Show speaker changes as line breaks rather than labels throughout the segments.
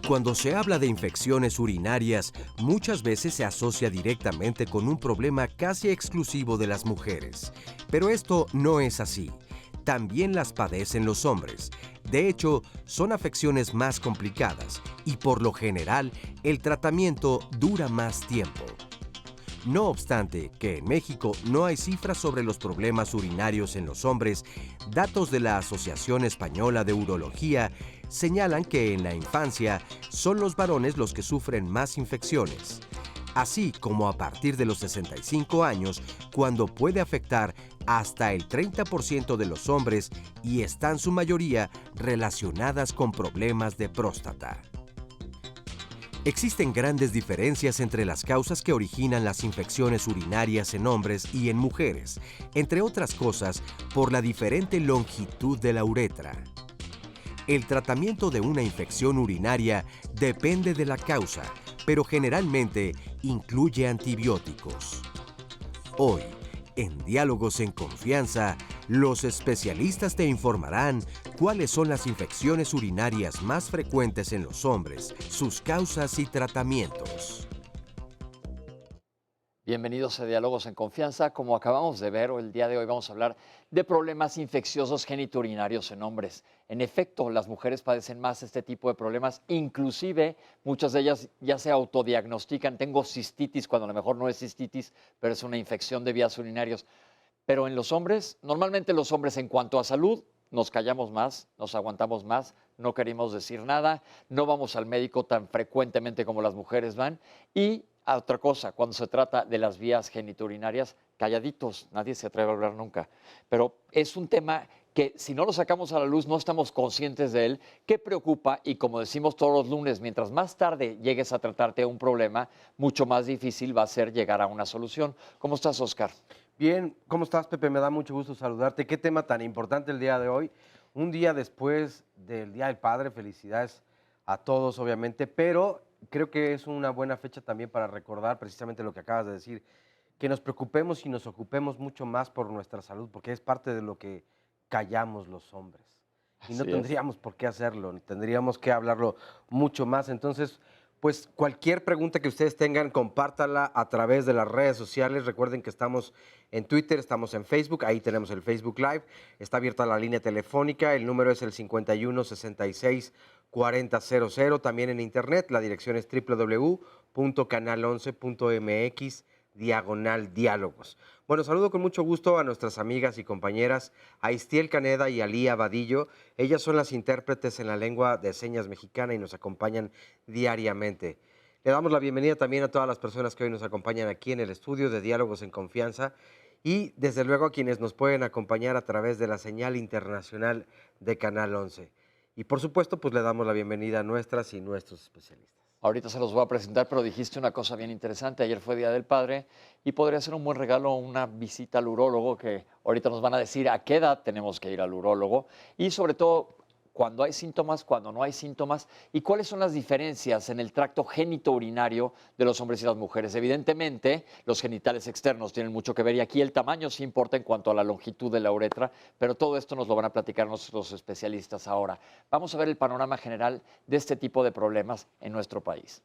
Cuando se habla de infecciones urinarias, muchas veces se asocia directamente con un problema casi exclusivo de las mujeres. Pero esto no es así. También las padecen los hombres. De hecho, son afecciones más complicadas y por lo general el tratamiento dura más tiempo. No obstante que en México no hay cifras sobre los problemas urinarios en los hombres, datos de la Asociación Española de Urología señalan que en la infancia son los varones los que sufren más infecciones, así como a partir de los 65 años, cuando puede afectar hasta el 30% de los hombres y están su mayoría relacionadas con problemas de próstata. Existen grandes diferencias entre las causas que originan las infecciones urinarias en hombres y en mujeres, entre otras cosas, por la diferente longitud de la uretra. El tratamiento de una infección urinaria depende de la causa, pero generalmente incluye antibióticos. Hoy, en Diálogos en Confianza, los especialistas te informarán cuáles son las infecciones urinarias más frecuentes en los hombres, sus causas y tratamientos.
Bienvenidos a Diálogos en Confianza. Como acabamos de ver, el día de hoy vamos a hablar de problemas infecciosos genitourinarios en hombres. En efecto, las mujeres padecen más este tipo de problemas, inclusive muchas de ellas ya se autodiagnostican. Tengo cistitis, cuando a lo mejor no es cistitis, pero es una infección de vías urinarias. Pero en los hombres, normalmente los hombres en cuanto a salud, nos callamos más, nos aguantamos más, no queremos decir nada, no vamos al médico tan frecuentemente como las mujeres van. Y otra cosa, cuando se trata de las vías genitourinarias, calladitos, nadie se atreve a hablar nunca. Pero es un tema que si no lo sacamos a la luz, no estamos conscientes de él, que preocupa y como decimos todos los lunes, mientras más tarde llegues a tratarte un problema, mucho más difícil va a ser llegar a una solución. ¿Cómo estás, Oscar?
Bien, ¿cómo estás, Pepe? Me da mucho gusto saludarte. Qué tema tan importante el día de hoy. Un día después del Día del Padre, felicidades a todos, obviamente, pero creo que es una buena fecha también para recordar precisamente lo que acabas de decir, que nos preocupemos y nos ocupemos mucho más por nuestra salud, porque es parte de lo que callamos los hombres. Y no tendríamos por qué hacerlo, tendríamos que hablarlo mucho más. Entonces, pues cualquier pregunta que ustedes tengan, compártala a través de las redes sociales. Recuerden que estamos en Twitter, estamos en Facebook, ahí tenemos el Facebook Live. Está abierta la línea telefónica, el número es el 51 66 4000. También en internet, la dirección es www.canal11.mx/diálogos. Bueno, saludo con mucho gusto a nuestras amigas y compañeras Aistiel Caneda y Alía Vadillo. Ellas son las intérpretes en la lengua de señas mexicana y nos acompañan diariamente. Le damos la bienvenida también a todas las personas que hoy nos acompañan aquí en el estudio de Diálogos en Confianza y desde luego a quienes nos pueden acompañar a través de la señal internacional de Canal 11. Y por supuesto, pues le damos la bienvenida a nuestras y nuestros especialistas.
Ahorita se los voy a presentar, pero dijiste una cosa bien interesante. Ayer fue Día del Padre y podría ser un buen regalo una visita al urólogo, que ahorita nos van a decir a qué edad tenemos que ir al urólogo y sobre todo cuando hay síntomas, cuando no hay síntomas y cuáles son las diferencias en el tracto genitourinario de los hombres y las mujeres. Evidentemente, los genitales externos tienen mucho que ver y aquí el tamaño sí importa en cuanto a la longitud de la uretra, pero todo esto nos lo van a platicar nuestros especialistas ahora. Vamos a ver el panorama general de este tipo de problemas en nuestro país.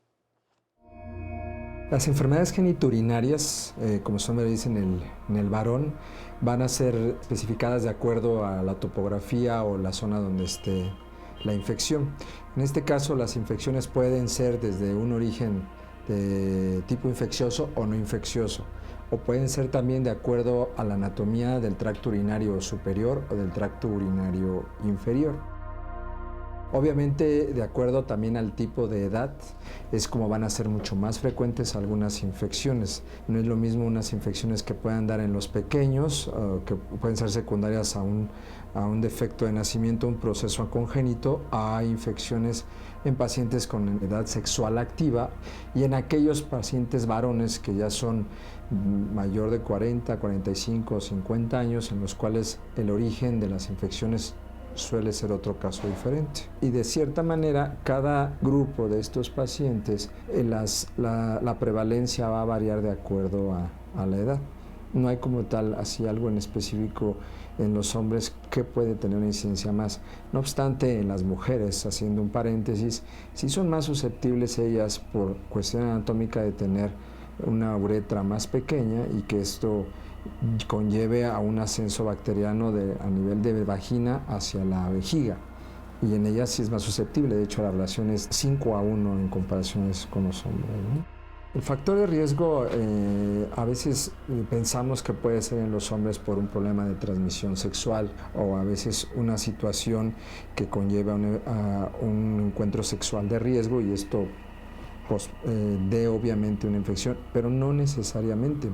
Las enfermedades genitourinarias, como su nombre dice en el varón, van a ser especificadas de acuerdo a la topografía o la zona donde esté la infección. En este caso, las infecciones pueden ser desde un origen de tipo infeccioso o no infeccioso, o pueden ser también de acuerdo a la anatomía del tracto urinario superior o del tracto urinario inferior. Obviamente, de acuerdo también al tipo de edad, es como van a ser mucho más frecuentes algunas infecciones. No es lo mismo unas infecciones que puedan dar en los pequeños, que pueden ser secundarias a un defecto de nacimiento, un proceso congénito, a infecciones en pacientes con edad sexual activa y en aquellos pacientes varones que ya son mayor de 40, 45 o 50 años, en los cuales el origen de las infecciones suele ser otro caso diferente. Y de cierta manera, cada grupo de estos pacientes, la prevalencia va a variar de acuerdo a la edad. No hay como tal así algo en específico en los hombres que puede tener una incidencia más. No obstante, en las mujeres, haciendo un paréntesis, sí son más susceptibles ellas por cuestión anatómica de tener una uretra más pequeña y que esto conlleve a un ascenso bacteriano a nivel de vagina hacia la vejiga. Y en ellas sí es más susceptible, de hecho la relación es 5:1 en comparaciones con los hombres, ¿no? El factor de riesgo a veces pensamos que puede ser en los hombres por un problema de transmisión sexual o a veces una situación que conlleva a un encuentro sexual de riesgo y esto pues, dé obviamente una infección, pero no necesariamente.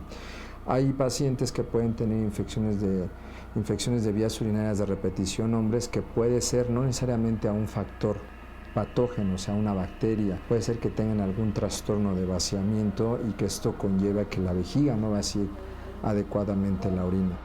Hay pacientes que pueden tener infecciones de vías urinarias de repetición, hombres, que puede ser no necesariamente a un factor patógeno, o sea, una bacteria. Puede ser que tengan algún trastorno de vaciamiento y que esto conlleva a que la vejiga no vacíe adecuadamente la orina.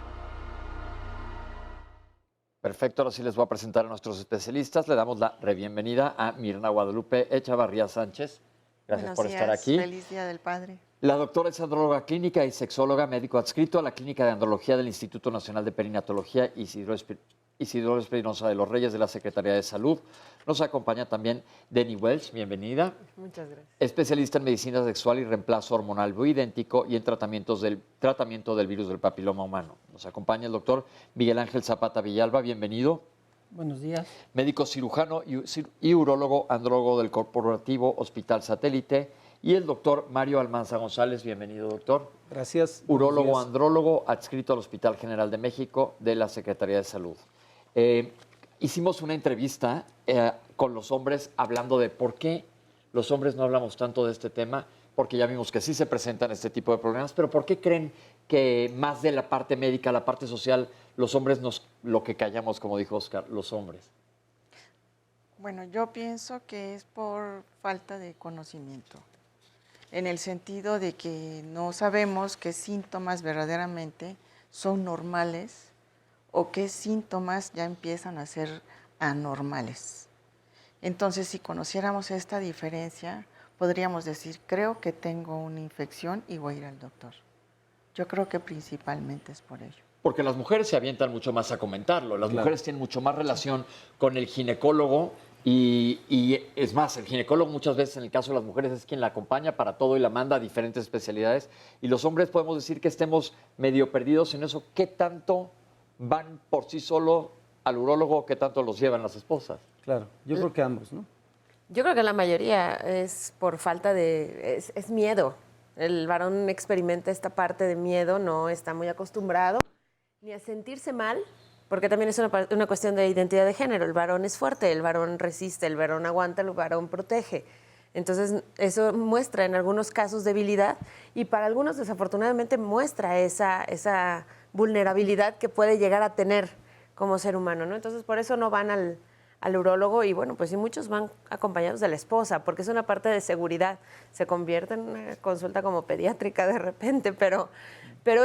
Perfecto, ahora sí les voy a presentar a nuestros especialistas. Le damos la bienvenida a Mirna Guadalupe Echavarría Sánchez. Gracias por estar aquí.
Feliz Día del Padre.
La doctora es andróloga clínica y sexóloga, médico adscrito a la Clínica de Andrología del Instituto Nacional de Perinatología Isidoro Espinosa de los Reyes de la Secretaría de Salud. Nos acompaña también Denny Welch, bienvenida.
Muchas gracias.
Especialista en medicina sexual y reemplazo hormonal bioidéntico y en tratamiento del virus del papiloma humano. Nos acompaña el doctor Miguel Ángel Zapata Villalba, bienvenido.
Buenos días.
Médico cirujano y urólogo andrólogo del Corporativo Hospital Satélite. Y el doctor Mario Almanza González, bienvenido, doctor.
Gracias.
Urólogo andrólogo adscrito al Hospital General de México de la Secretaría de Salud. Hicimos una entrevista con los hombres hablando de por qué los hombres no hablamos tanto de este tema, porque ya vimos que sí se presentan este tipo de problemas, pero ¿por qué creen que más de la parte médica, la parte social, los hombres lo que callamos, como dijo Oscar, los hombres?
Bueno, yo pienso que es por falta de conocimiento, en el sentido de que no sabemos qué síntomas verdaderamente son normales o qué síntomas ya empiezan a ser anormales. Entonces, si conociéramos esta diferencia, podríamos decir, creo que tengo una infección y voy a ir al doctor. Yo creo que principalmente es por ello.
Porque las mujeres se avientan mucho más a comentarlo. Las mujeres tienen mucho más relación con el ginecólogo y es más, el ginecólogo muchas veces en el caso de las mujeres es quien la acompaña para todo y la manda a diferentes especialidades. Y los hombres podemos decir que estemos medio perdidos en eso. ¿Qué tanto van por sí solo al urólogo? ¿Qué tanto los llevan las esposas?
Claro, yo creo que ambos, ¿no?
Yo creo que la mayoría es por falta de... es miedo. El varón experimenta esta parte de miedo, no está muy acostumbrado ni a sentirse mal, porque también es una cuestión de identidad de género. El varón es fuerte, el varón resiste, el varón aguanta, el varón protege. Entonces, eso muestra en algunos casos debilidad y para algunos, desafortunadamente, muestra esa vulnerabilidad que puede llegar a tener como ser humano, ¿no? Entonces, por eso no van al urólogo y, bueno, pues sí, muchos van acompañados de la esposa, porque es una parte de seguridad. Se convierte en una consulta como pediátrica de repente, pero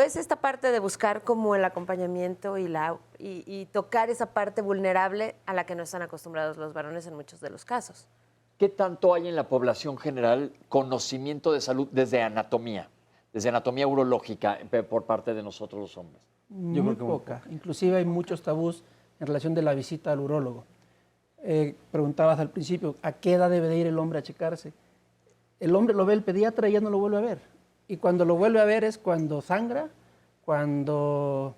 es esta parte de buscar como el acompañamiento y tocar esa parte vulnerable a la que no están acostumbrados los varones en muchos de los casos.
¿Qué tanto hay en la población general conocimiento de salud desde anatomía urológica por parte de nosotros los hombres?
Yo creo que poca. Inclusive hay muchos tabús en relación de la visita al urólogo. Preguntabas al principio, ¿a qué edad debe de ir el hombre a checarse? El hombre lo ve el pediatra y ya no lo vuelve a ver. Y cuando lo vuelve a ver es cuando sangra, cuando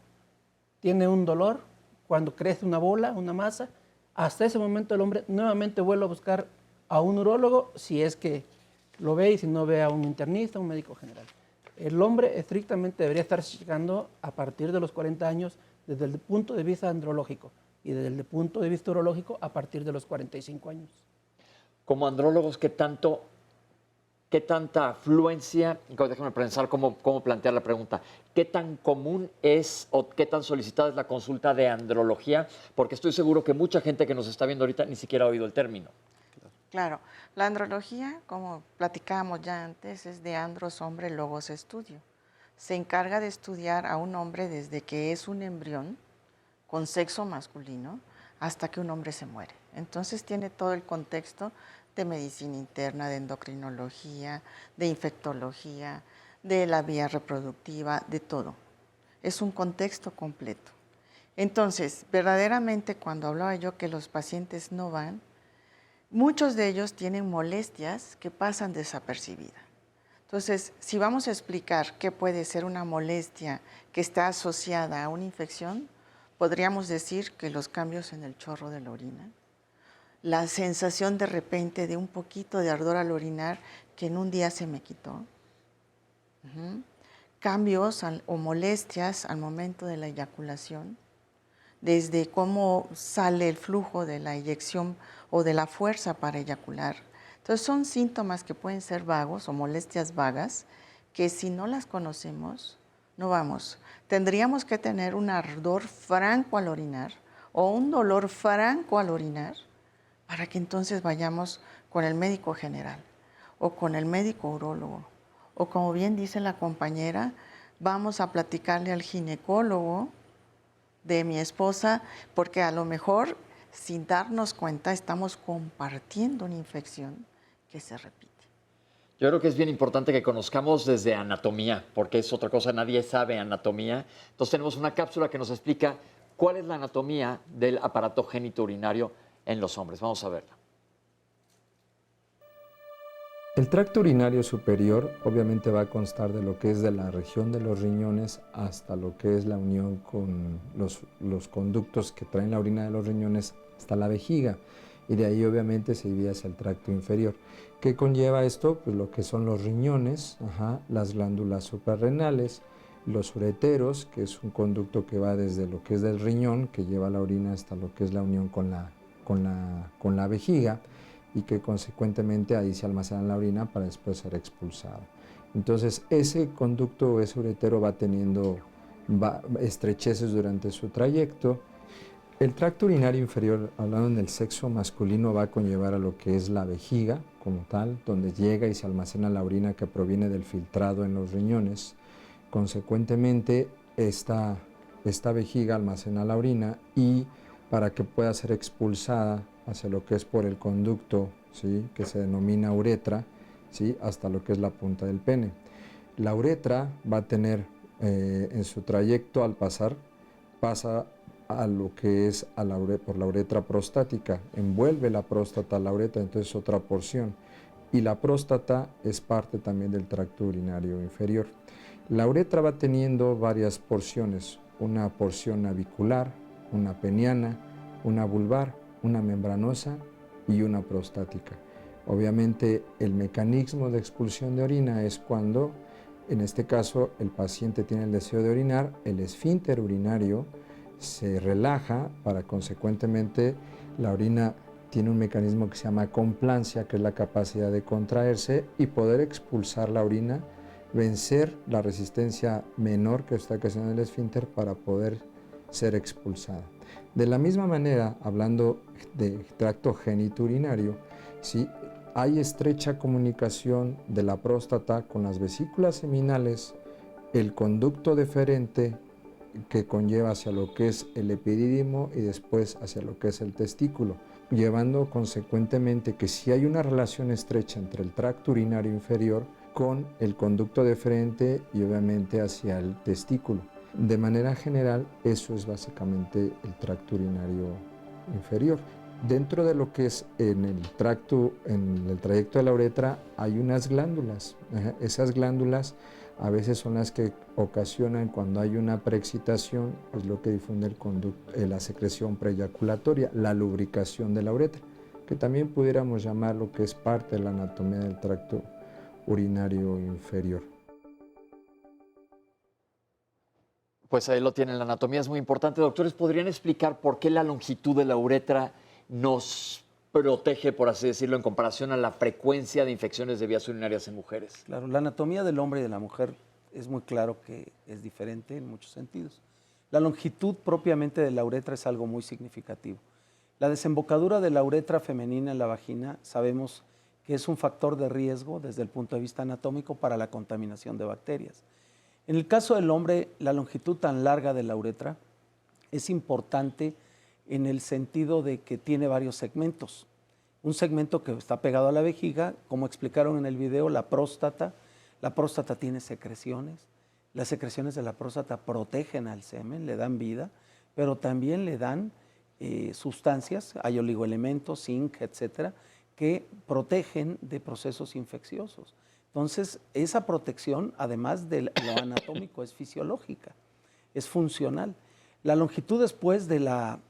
tiene un dolor, cuando crece una bola, una masa. Hasta ese momento el hombre nuevamente vuelve a buscar a un urólogo si es que lo ve y si no ve a un internista, un médico general. El hombre estrictamente debería estar checando a partir de los 40 años desde el punto de vista andrológico y desde el punto de vista urológico a partir de los 45 años.
Como andrólogos, ¿qué tanta afluencia, déjame pensar cómo plantear la pregunta, qué tan común es o qué tan solicitada es la consulta de andrología? Porque estoy seguro que mucha gente que nos está viendo ahorita ni siquiera ha oído el término.
Claro, la andrología, como platicábamos ya antes, es de andros, hombre, logos, estudio. Se encarga de estudiar a un hombre desde que es un embrión con sexo masculino hasta que un hombre se muere. Entonces tiene todo el contexto de medicina interna, de endocrinología, de infectología, de la vía reproductiva, de todo. es un contexto completo. Entonces, verdaderamente cuando hablaba yo que los pacientes no van, muchos de ellos tienen molestias que pasan desapercibidas. Entonces, si vamos a explicar qué puede ser una molestia que está asociada a una infección, podríamos decir que los cambios en el chorro de la orina, la sensación de repente de un poquito de ardor al orinar que en un día se me quitó, cambios o molestias al momento de la eyaculación, desde cómo sale el flujo de la eyección o de la fuerza para eyacular. Entonces son síntomas que pueden ser vagos o molestias vagas que si no las conocemos, no vamos. Tendríamos que tener un ardor franco al orinar o un dolor franco al orinar para que entonces vayamos con el médico general o con el médico urólogo. O como bien dice la compañera, vamos a platicarle al ginecólogo de mi esposa, porque a lo mejor sin darnos cuenta estamos compartiendo una infección que se repite.
Yo creo que es bien importante que conozcamos desde anatomía, porque es otra cosa, nadie sabe anatomía. Entonces tenemos una cápsula que nos explica cuál es la anatomía del aparato genitourinario en los hombres. Vamos a verla.
El tracto urinario superior obviamente va a constar de lo que es de la región de los riñones hasta lo que es la unión con los conductos que traen la orina de los riñones hasta la vejiga, y de ahí obviamente se divide hacia el tracto inferior. ¿Qué conlleva esto? Pues lo que son los riñones, las glándulas suprarrenales, los ureteros, que es un conducto que va desde lo que es del riñón, que lleva la orina hasta lo que es la unión con la vejiga, y que consecuentemente ahí se almacena la orina para después ser expulsado. Entonces ese conducto o ese uretero va teniendo estrecheces durante su trayecto. El tracto urinario inferior, hablando en el sexo masculino, va a conllevar a lo que es la vejiga como tal, donde llega y se almacena la orina que proviene del filtrado en los riñones. Consecuentemente, esta vejiga almacena la orina y para que pueda ser expulsada hacia lo que es por el conducto, ¿sí?, que se denomina uretra, ¿sí?, hasta lo que es la punta del pene. La uretra va a tener en su trayecto al pasar, pasa a lo que es por la uretra prostática, envuelve la próstata a la uretra, entonces otra porción. Y la próstata es parte también del tracto urinario inferior. La uretra va teniendo varias porciones, una porción navicular, una peniana, una vulvar, una membranosa y una prostática. Obviamente el mecanismo de expulsión de orina es cuando, en este caso, el paciente tiene el deseo de orinar, el esfínter urinario se relaja para consecuentemente la orina tiene un mecanismo que se llama complancia, que es la capacidad de contraerse y poder expulsar la orina, vencer la resistencia menor que está ocasionando el esfínter para poder ser expulsada. De la misma manera, hablando de tracto genitourinario, ¿sí?, hay estrecha comunicación de la próstata con las vesículas seminales, el conducto deferente que conlleva hacia lo que es el epidídimo y después hacia lo que es el testículo, llevando consecuentemente que si hay una relación estrecha entre el tracto urinario inferior con el conducto deferente y obviamente hacia el testículo. De manera general, eso es básicamente el tracto urinario inferior. Dentro de lo que es en el trayecto de la uretra hay unas glándulas. Esas glándulas a veces son las que ocasionan cuando hay una preexcitación, es lo que difunde la secreción preeyaculatoria, la lubricación de la uretra, que también pudiéramos llamar lo que es parte de la anatomía del tracto urinario inferior.
Pues ahí lo tienen, la anatomía es muy importante. Doctores, ¿podrían explicar por qué la longitud de la uretra nos protege, por así decirlo, en comparación a la frecuencia de infecciones de vías urinarias en mujeres?
Claro, la anatomía del hombre y de la mujer es muy claro que es diferente en muchos sentidos. La longitud propiamente de la uretra es algo muy significativo. La desembocadura de la uretra femenina en la vagina sabemos que es un factor de riesgo desde el punto de vista anatómico para la contaminación de bacterias. En el caso del hombre, la longitud tan larga de la uretra es importante en el sentido de que tiene varios segmentos. Un segmento que está pegado a la vejiga, como explicaron en el video, la próstata. La próstata tiene secreciones,
Las secreciones de la próstata protegen al semen, le dan vida, pero también le dan sustancias, hay oligoelementos, zinc, etcétera, que protegen de procesos infecciosos. Entonces, esa protección, además de lo anatómico, es fisiológica, es funcional. La longitud después de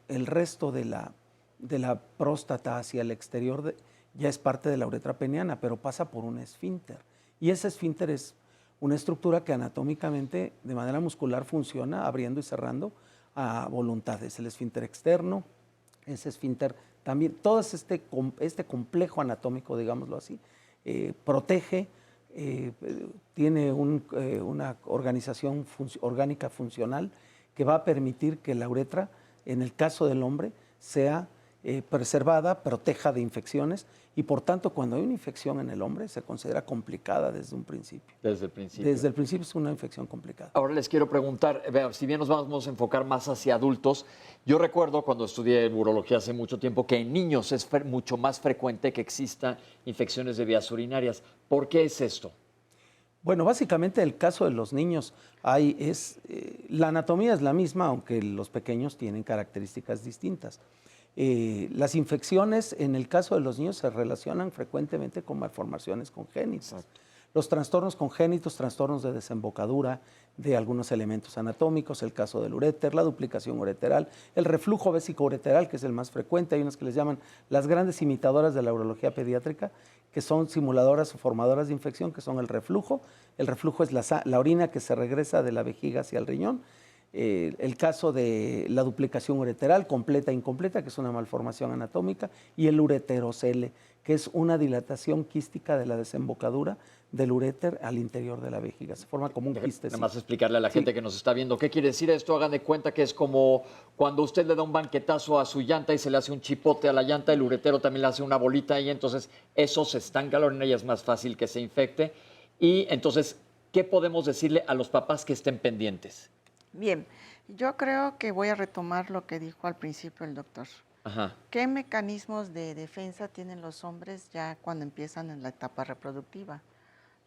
el resto de la próstata hacia el exterior ya es parte de la uretra peniana, pero pasa por un esfínter. Y ese esfínter es una estructura que anatómicamente, de manera muscular, funciona abriendo y cerrando a voluntad. Es el esfínter externo, ese esfínter también, todo este complejo anatómico, digámoslo así, protege, tiene una organización orgánica funcional que va a permitir que la uretra, en el caso del hombre, sea preservada, proteja de infecciones y por tanto cuando hay una infección en el hombre se considera complicada desde un principio.
Desde el principio.
Desde el principio es una infección complicada.
Ahora les quiero preguntar, si bien nos vamos a enfocar más hacia adultos, yo recuerdo cuando estudié urología hace mucho tiempo que en niños es mucho más frecuente que exista infecciones de vías urinarias. ¿Por qué es esto?
Bueno, básicamente el caso de los niños, la anatomía es la misma, aunque los pequeños tienen características distintas. Las infecciones en el caso de los niños se relacionan frecuentemente con malformaciones congénitas. Exacto. Los trastornos congénitos, trastornos de desembocadura de algunos elementos anatómicos, el caso del uréter, la duplicación ureteral, el reflujo vésico-ureteral, que es el más frecuente. Hay unas que les llaman las grandes imitadoras de la urología pediátrica, que son simuladoras o formadoras de infección, que son el reflujo. El reflujo es la orina que se regresa de la vejiga hacia el riñón. El caso de la duplicación ureteral, completa e incompleta, que es una malformación anatómica, y el ureterocele, que es una dilatación quística de la desembocadura del uréter al interior de la vejiga. Se forma como un quiste.
Nada más explicarle a la gente que nos está viendo qué quiere decir esto. Hagan de cuenta que es como cuando usted le da un banquetazo a su llanta y se le hace un chipote a la llanta, el uretero también le hace una bolita y entonces eso se estanca la orina y es más fácil que se infecte. Y entonces, ¿qué podemos decirle a los papás que estén pendientes?
Bien, yo creo que voy a retomar lo que dijo al principio el doctor.
Ajá.
¿Qué mecanismos de defensa tienen los hombres ya cuando empiezan en la etapa reproductiva?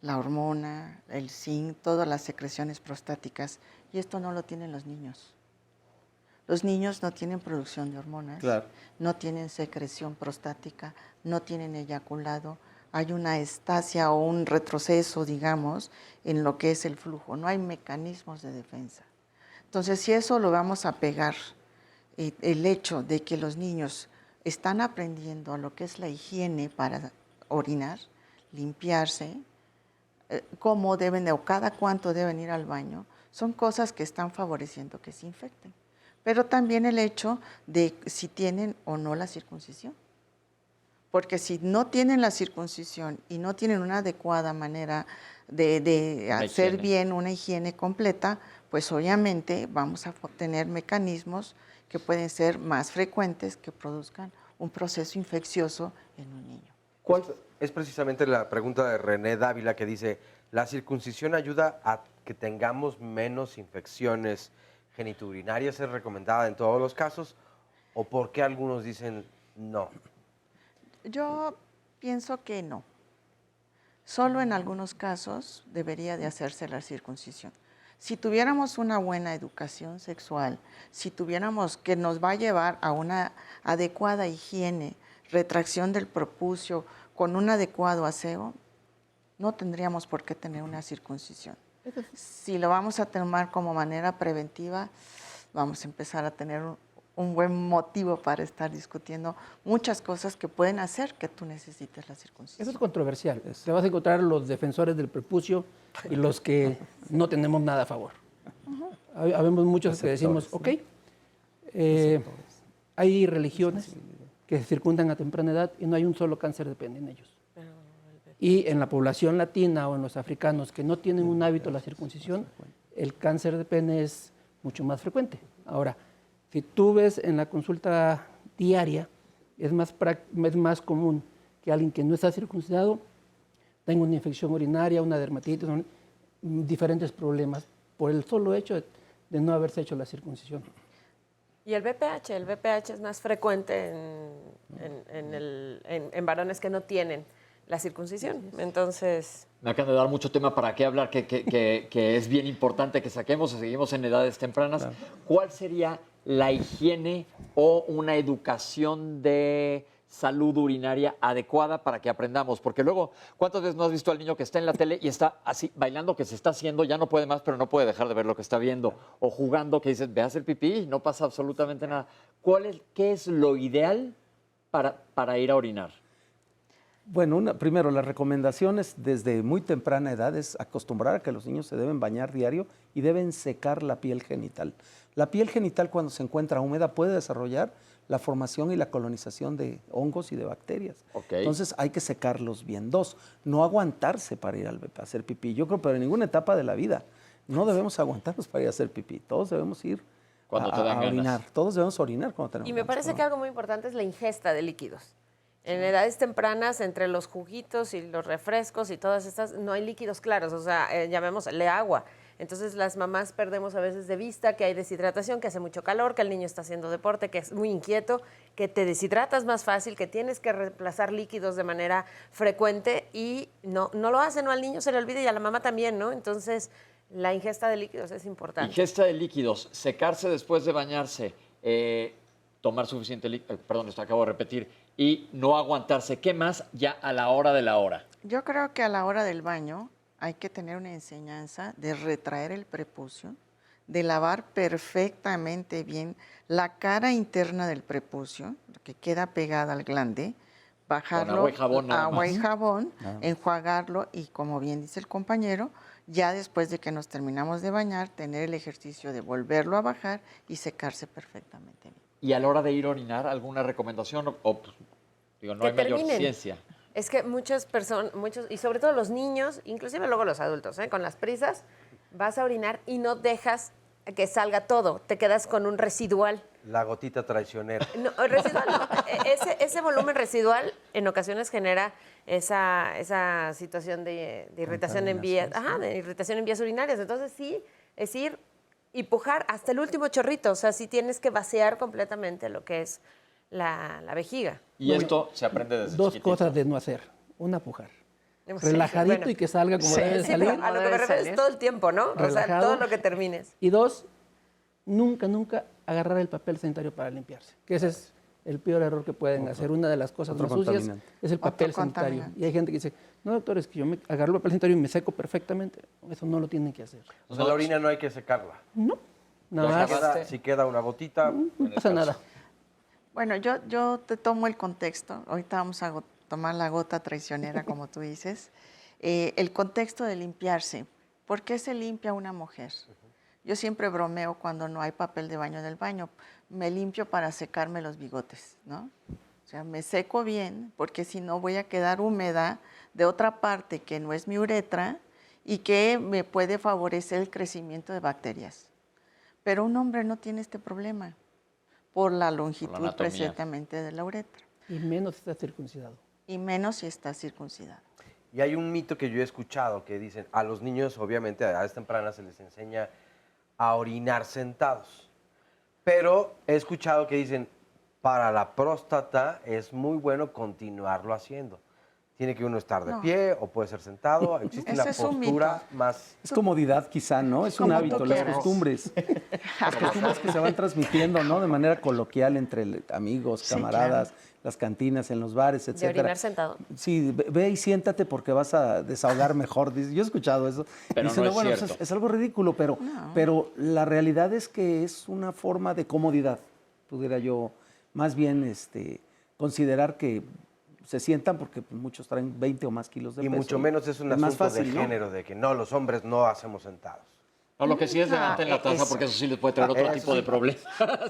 La hormona, el zinc, todas las secreciones prostáticas, y esto no lo tienen los niños. Los niños no tienen producción de hormonas, claro, no tienen secreción prostática, no tienen eyaculado, hay una estasia o un retroceso, digamos, en lo que es el flujo, no hay mecanismos de defensa. Entonces, si eso lo vamos a pegar, el hecho de que los niños están aprendiendo a lo que es la higiene para orinar, limpiarse, cómo deben o cada cuánto deben ir al baño, son cosas que están favoreciendo que se infecten. Pero también el hecho de si tienen o no la circuncisión. Porque si no tienen la circuncisión y no tienen una adecuada manera de hacer bien una higiene completa, pues obviamente vamos a tener mecanismos que pueden ser más frecuentes que produzcan un proceso infeccioso en un niño.
¿Cuál es precisamente la pregunta de René Dávila que dice, ¿la circuncisión ayuda a que tengamos menos infecciones genitourinarias? ¿Es recomendada en todos los casos? ¿O por qué algunos dicen no?
Yo pienso que no. Solo en algunos casos debería de hacerse la circuncisión. Si tuviéramos una buena educación sexual, si tuviéramos que nos va a llevar a una adecuada higiene, retracción del prepucio, con un adecuado aseo, no tendríamos por qué tener una circuncisión. Si lo vamos a tomar como manera preventiva, vamos a empezar a tener un buen motivo para estar discutiendo muchas cosas que pueden hacer que tú necesites la circuncisión.
Eso es controversial. Te vas a encontrar los defensores del prepucio y los que no tenemos nada a favor. Habemos muchos que decimos, ok, hay religiones que se circundan a temprana edad y no hay un solo cáncer de pene en ellos. Y en la población latina o en los africanos que no tienen un hábito de la circuncisión, el cáncer de pene es mucho más frecuente. Ahora, si tú ves en la consulta diaria, es más común que alguien que no está circuncidado tenga una infección urinaria, una dermatitis, diferentes problemas por el solo hecho de no haberse hecho la circuncisión.
Y el VPH es más frecuente en varones que no tienen la circuncisión. Entonces,
Me acaban de dar mucho tema para qué hablar, que es bien importante que saquemos, seguimos en edades tempranas.
Claro.
¿Cuál sería la higiene o una educación de salud urinaria adecuada para que aprendamos? Porque luego, ¿cuántas veces no has visto al niño que está en la tele y está así bailando que se está haciendo, ya no puede más, pero no puede dejar de ver lo que está viendo? O jugando que dices, ve a hacer pipí y no pasa absolutamente nada. ¿Qué es lo ideal para ir a orinar?
Bueno, primero, las recomendaciones desde muy temprana edad es acostumbrar a que los niños se deben bañar diario y deben secar la piel genital. La piel genital, cuando se encuentra húmeda, puede desarrollar la formación y la colonización de hongos y de bacterias.
Okay.
Entonces hay que secarlos bien. 2, no aguantarse para ir a hacer pipí. Yo creo, pero en ninguna etapa de la vida no debemos aguantarnos para ir a hacer pipí. Todos debemos ir
cuando te dan
a orinar.
ganas.
Todos debemos orinar cuando tenemos
Y me
ganas,
parece
¿no?
que algo muy importante es la ingesta de líquidos. En edades tempranas, entre los juguitos y los refrescos y todas estas, no hay líquidos claros, o sea, llamémosle agua. Entonces las mamás perdemos a veces de vista que hay deshidratación, que hace mucho calor, que el niño está haciendo deporte, que es muy inquieto, que te deshidratas más fácil, que tienes que reemplazar líquidos de manera frecuente y no lo hacen, ¿no? Al niño se le olvida y a la mamá también, ¿no? Entonces la ingesta de líquidos es importante.
Ingesta de líquidos, secarse después de bañarse, tomar suficiente líquido, perdón, esto acabo de repetir, y no aguantarse. ¿Qué más ya a la hora de la hora?
Yo creo que a la hora del baño hay que tener una enseñanza de retraer el prepucio, de lavar perfectamente bien la cara interna del prepucio, que queda pegada al glande, bajarlo,
agua y jabón nada
agua y
más.
jabón, enjuagarlo y, como bien dice el compañero, ya después de que nos terminamos de bañar, tener el ejercicio de volverlo a bajar y secarse perfectamente bien.
Y a la hora de ir a orinar, ¿alguna recomendación? Pues, digo, no
Que
hay mayor
terminen.
ciencia.
Es que muchas personas, y sobre todo los niños, inclusive luego los adultos, con las prisas, vas a orinar y no dejas que salga todo, te quedas con un residual.
La gotita traicionera.
No, residual no. Ese volumen residual en ocasiones genera esa situación de irritación en vías, de irritación en vías urinarias. Entonces sí, es ir y pujar hasta el último chorrito. O sea, sí tienes que vaciar completamente lo que es la vejiga.
Y esto se aprende desde
Dos
chiquitito.
cosas de no hacer. Una, pujar.
Sí,
Relajadito
bueno.
y que salga como
Sí,
debe de
Sí,
salir.
pero a lo que me refiero es todo el tiempo, ¿no? O sea,
Relajado.
todo lo que termines.
Y 2, nunca agarrar el papel sanitario para limpiarse, que ese es el peor error que pueden hacer. Una de las cosas
otro
más sucias
contaminante.
es el papel
Otro
sanitario.
contaminante.
Y hay gente que dice, no, doctor, es que yo me agarro el papel sanitario y me seco perfectamente. Eso no lo tienen que hacer.
O sea, la orina no hay que secarla.
No, nada
Ya
más.
acabaste.
Si queda una gotita,
No pasa nada.
Bueno, yo te tomo el contexto. Ahorita vamos a tomar la gota traicionera, como tú dices. El contexto de limpiarse. ¿Por qué se limpia una mujer? Yo siempre bromeo cuando no hay papel de baño en el baño. Me limpio para secarme los bigotes, ¿no? O sea, me seco bien, porque si no voy a quedar húmeda de otra parte que no es mi uretra y que me puede favorecer el crecimiento de bacterias. Pero un hombre no tiene este problema por la longitud
anatomía.
precisamente de la uretra,
Y menos si está circuncidado.
y menos si está circuncidado.
y hay un mito que yo he escuchado que dicen, a los niños obviamente a edades tempranas se les enseña a orinar sentados. Pero he escuchado que dicen, para la próstata es muy bueno continuarlo haciendo. Tiene que uno estar de
No.
pie o puede ser sentado. Existe
Ese
la
es un
postura más...
Es comodidad quizá, ¿no? Es un
Como
hábito,
tú
las
quieras.
costumbres. Las costumbres que se van transmitiendo, ¿no? De manera coloquial entre amigos,
Sí,
camaradas, las cantinas, en los bares,
De
etcétera.
orinar sentado.
Sí, ve y siéntate porque vas a desahogar mejor. Dice, yo he escuchado eso.
Pero
Dice,
no es
bueno,
cierto.
es algo ridículo, pero la realidad es que es una forma de comodidad, pudiera yo más bien considerar que se sientan porque muchos traen 20 o más kilos de
Y
peso.
mucho menos es un
más
asunto
fácil,
de
¿no?
género, de que no, los hombres no hacemos sentados.
No, lo que sí es levanten la taza,
eso.
porque eso sí les puede traer otro
Eso
tipo de
sí.
problemas.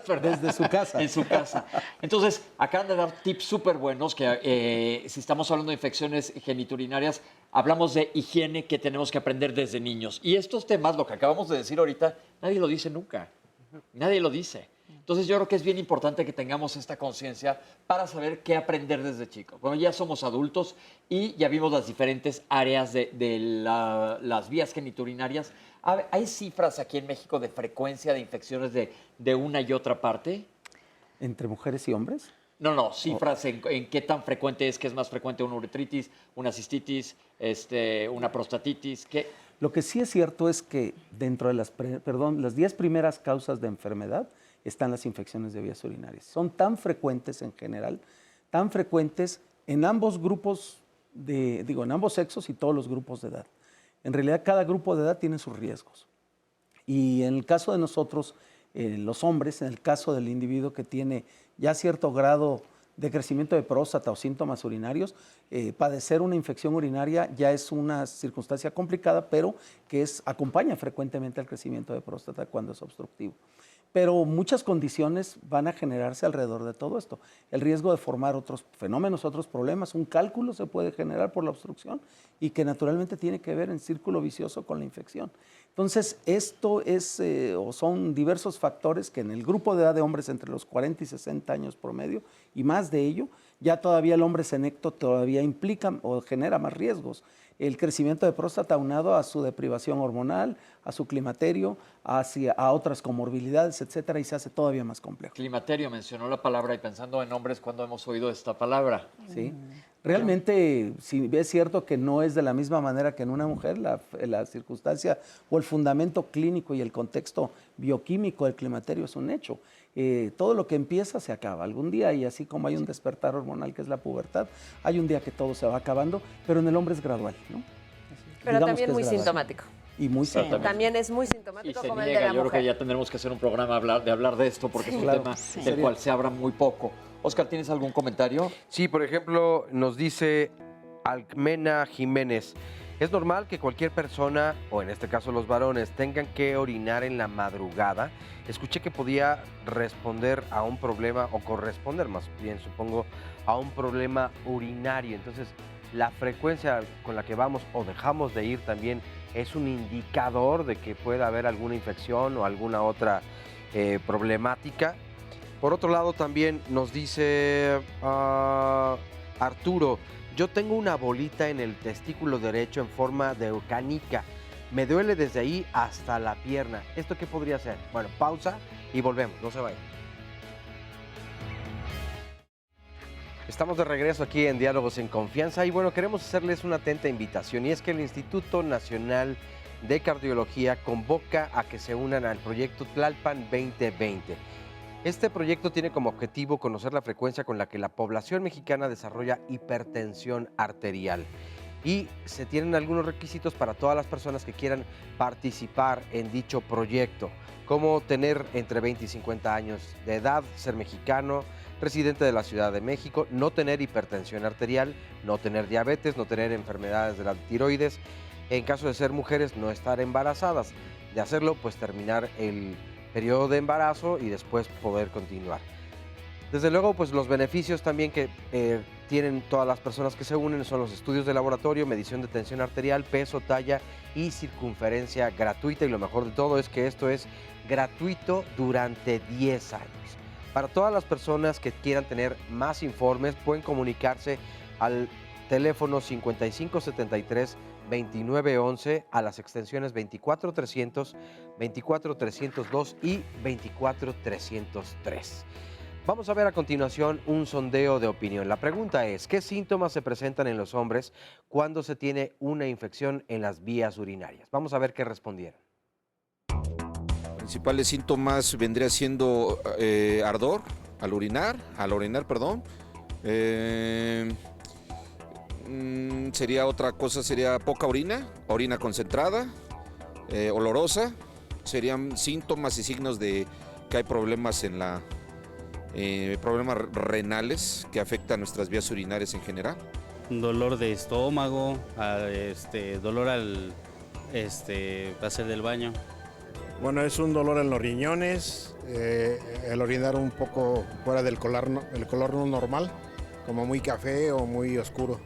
¿verdad?
Desde su casa.
En su casa. Entonces, acaban de dar tips súper buenos que si estamos hablando de infecciones geniturinarias, hablamos de higiene que tenemos que aprender desde niños. Y estos temas, lo que acabamos de decir ahorita, nadie lo dice nunca. Nadie lo dice. Entonces yo creo que es bien importante que tengamos esta conciencia para saber qué aprender desde chicos. Bueno, ya somos adultos y ya vimos las diferentes áreas de las vías geniturinarias. ¿Hay cifras aquí en México de frecuencia de infecciones de una y otra parte?
¿Entre mujeres y hombres?
No, cifras en qué tan frecuente es, que es más frecuente una uretritis, una cistitis, una prostatitis, ¿qué?
Lo que sí es cierto es que dentro de las 10 primeras causas de enfermedad están las infecciones de vías urinarias. Son tan frecuentes en general, tan frecuentes en ambos grupos, en ambos sexos y todos los grupos de edad. En realidad, cada grupo de edad tiene sus riesgos. Y en el caso de nosotros, los hombres, en el caso del individuo que tiene ya cierto grado de crecimiento de próstata o síntomas urinarios, padecer una infección urinaria ya es una circunstancia complicada, pero que acompaña frecuentemente al crecimiento de próstata cuando es obstructivo. Pero muchas condiciones van a generarse alrededor de todo esto. El riesgo de formar otros fenómenos, otros problemas, un cálculo se puede generar por la obstrucción y que naturalmente tiene que ver en círculo vicioso con la infección. Entonces, esto es, son diversos factores que en el grupo de edad de hombres entre los 40 y 60 años promedio y más de ello, ya todavía el hombre senecto todavía implica o genera más riesgos. El crecimiento de próstata aunado a su deprivación hormonal, a su climaterio, a otras comorbilidades, etcétera, y se hace todavía más complejo.
Climaterio, mencionó la palabra, y pensando en hombres, ¿cuándo hemos oído esta palabra?
Sí. Realmente, si es cierto que no es de la misma manera que en una mujer, la circunstancia o el fundamento clínico y el contexto bioquímico del climaterio es un hecho. Todo lo que empieza se acaba algún día, y así como hay un despertar hormonal que es la pubertad, hay un día que todo se va acabando, pero en el hombre es gradual, ¿no?
Pero
Digamos
también
que
muy
es gradual.
sintomático.
Y muy sintomático.
También es muy
Y
sintomático
se
como el de
niega,
la
yo creo que
mujer.
ya tendremos que hacer un programa de hablar de esto, porque es un
claro.
tema
Sí.
del cual se habla muy poco. Oscar, ¿tienes algún comentario?
Sí, por ejemplo, nos dice Almena Jiménez, es normal que cualquier persona, o en este caso los varones, tengan que orinar en la madrugada. Escuché que podía responder a un problema, o corresponder más bien, supongo, a un problema urinario. Entonces, la frecuencia con la que vamos o dejamos de ir también es un indicador de que pueda haber alguna infección o alguna otra problemática. Por otro lado, también nos dice Arturo, yo tengo una bolita en el testículo derecho en forma de canica. Me duele desde ahí hasta la pierna. ¿Esto qué podría ser? Bueno, pausa y volvemos, no se vayan. Estamos de regreso aquí en Diálogos en Confianza y bueno, queremos hacerles una atenta invitación, y es que el Instituto Nacional de Cardiología convoca a que se unan al proyecto Tlalpan 2020. Este proyecto tiene como objetivo conocer la frecuencia con la que la población mexicana desarrolla hipertensión arterial. Y se tienen algunos requisitos para todas las personas que quieran participar en dicho proyecto, como tener entre 20 y 50 años de edad, ser mexicano, residente de la Ciudad de México, no tener hipertensión arterial, no tener diabetes, no tener enfermedades de la tiroides, en caso de ser mujeres, no estar embarazadas. De hacerlo, pues terminar el periodo de embarazo y después poder continuar. Desde luego, pues los beneficios también que tienen todas las personas que se unen son los estudios de laboratorio, medición de tensión arterial, peso, talla y circunferencia gratuita, y lo mejor de todo es que esto es gratuito durante 10 años. Para todas las personas que quieran tener más informes, pueden comunicarse al teléfono 5573-2911 a las extensiones 24300, 24302 y 24303. Vamos a ver a continuación un sondeo de opinión. La pregunta es, ¿qué síntomas se presentan en los hombres cuando se tiene una infección en las vías urinarias? Vamos a ver qué respondieron.
Principales síntomas vendría siendo ardor al orinar, sería poca orina concentrada, olorosa. Serían síntomas y signos de que hay problemas en problemas renales que afectan nuestras vías urinarias en general.
Dolor de estómago, dolor al hacer del baño.
Bueno, es un dolor en los riñones, el orinar un poco fuera del color no normal, como muy café o muy oscuro.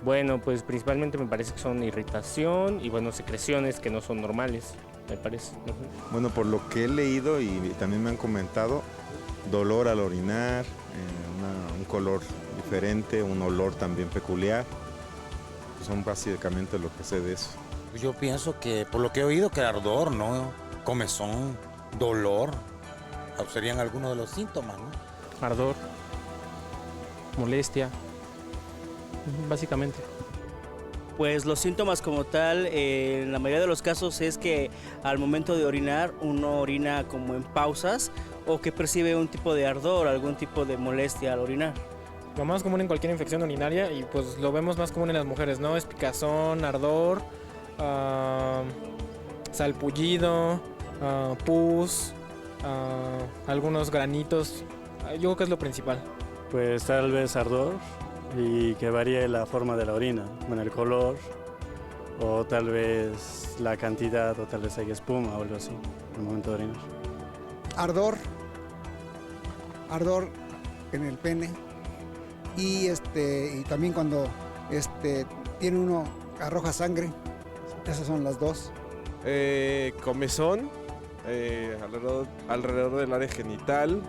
Bueno, pues principalmente me parece que son irritación y bueno, secreciones que no son normales, me parece.
Bueno, por lo que he leído y también me han comentado, dolor al orinar, un color diferente, un olor también peculiar. Son básicamente lo que sé de eso.
Yo pienso que, por lo que he oído, que ardor, ¿no? Comezón, dolor, serían algunos de los síntomas, ¿no?
Ardor. molestia, básicamente.
Pues los síntomas como tal, en la mayoría de los casos es que al momento de orinar uno orina como en pausas o que percibe un tipo de ardor, algún tipo de molestia al orinar.
Lo más común en cualquier infección urinaria y pues lo vemos más común en las mujeres, ¿no? Es picazón, ardor, salpullido, pus, algunos granitos. Yo creo que es lo principal.
Pues tal vez ardor y que varíe la forma de la orina, bueno, el color o tal vez la cantidad o tal vez hay espuma o algo así al momento de orinar.
Ardor en el pene y también cuando tiene uno arroja sangre, esas son las dos.
Comezón alrededor del área genital,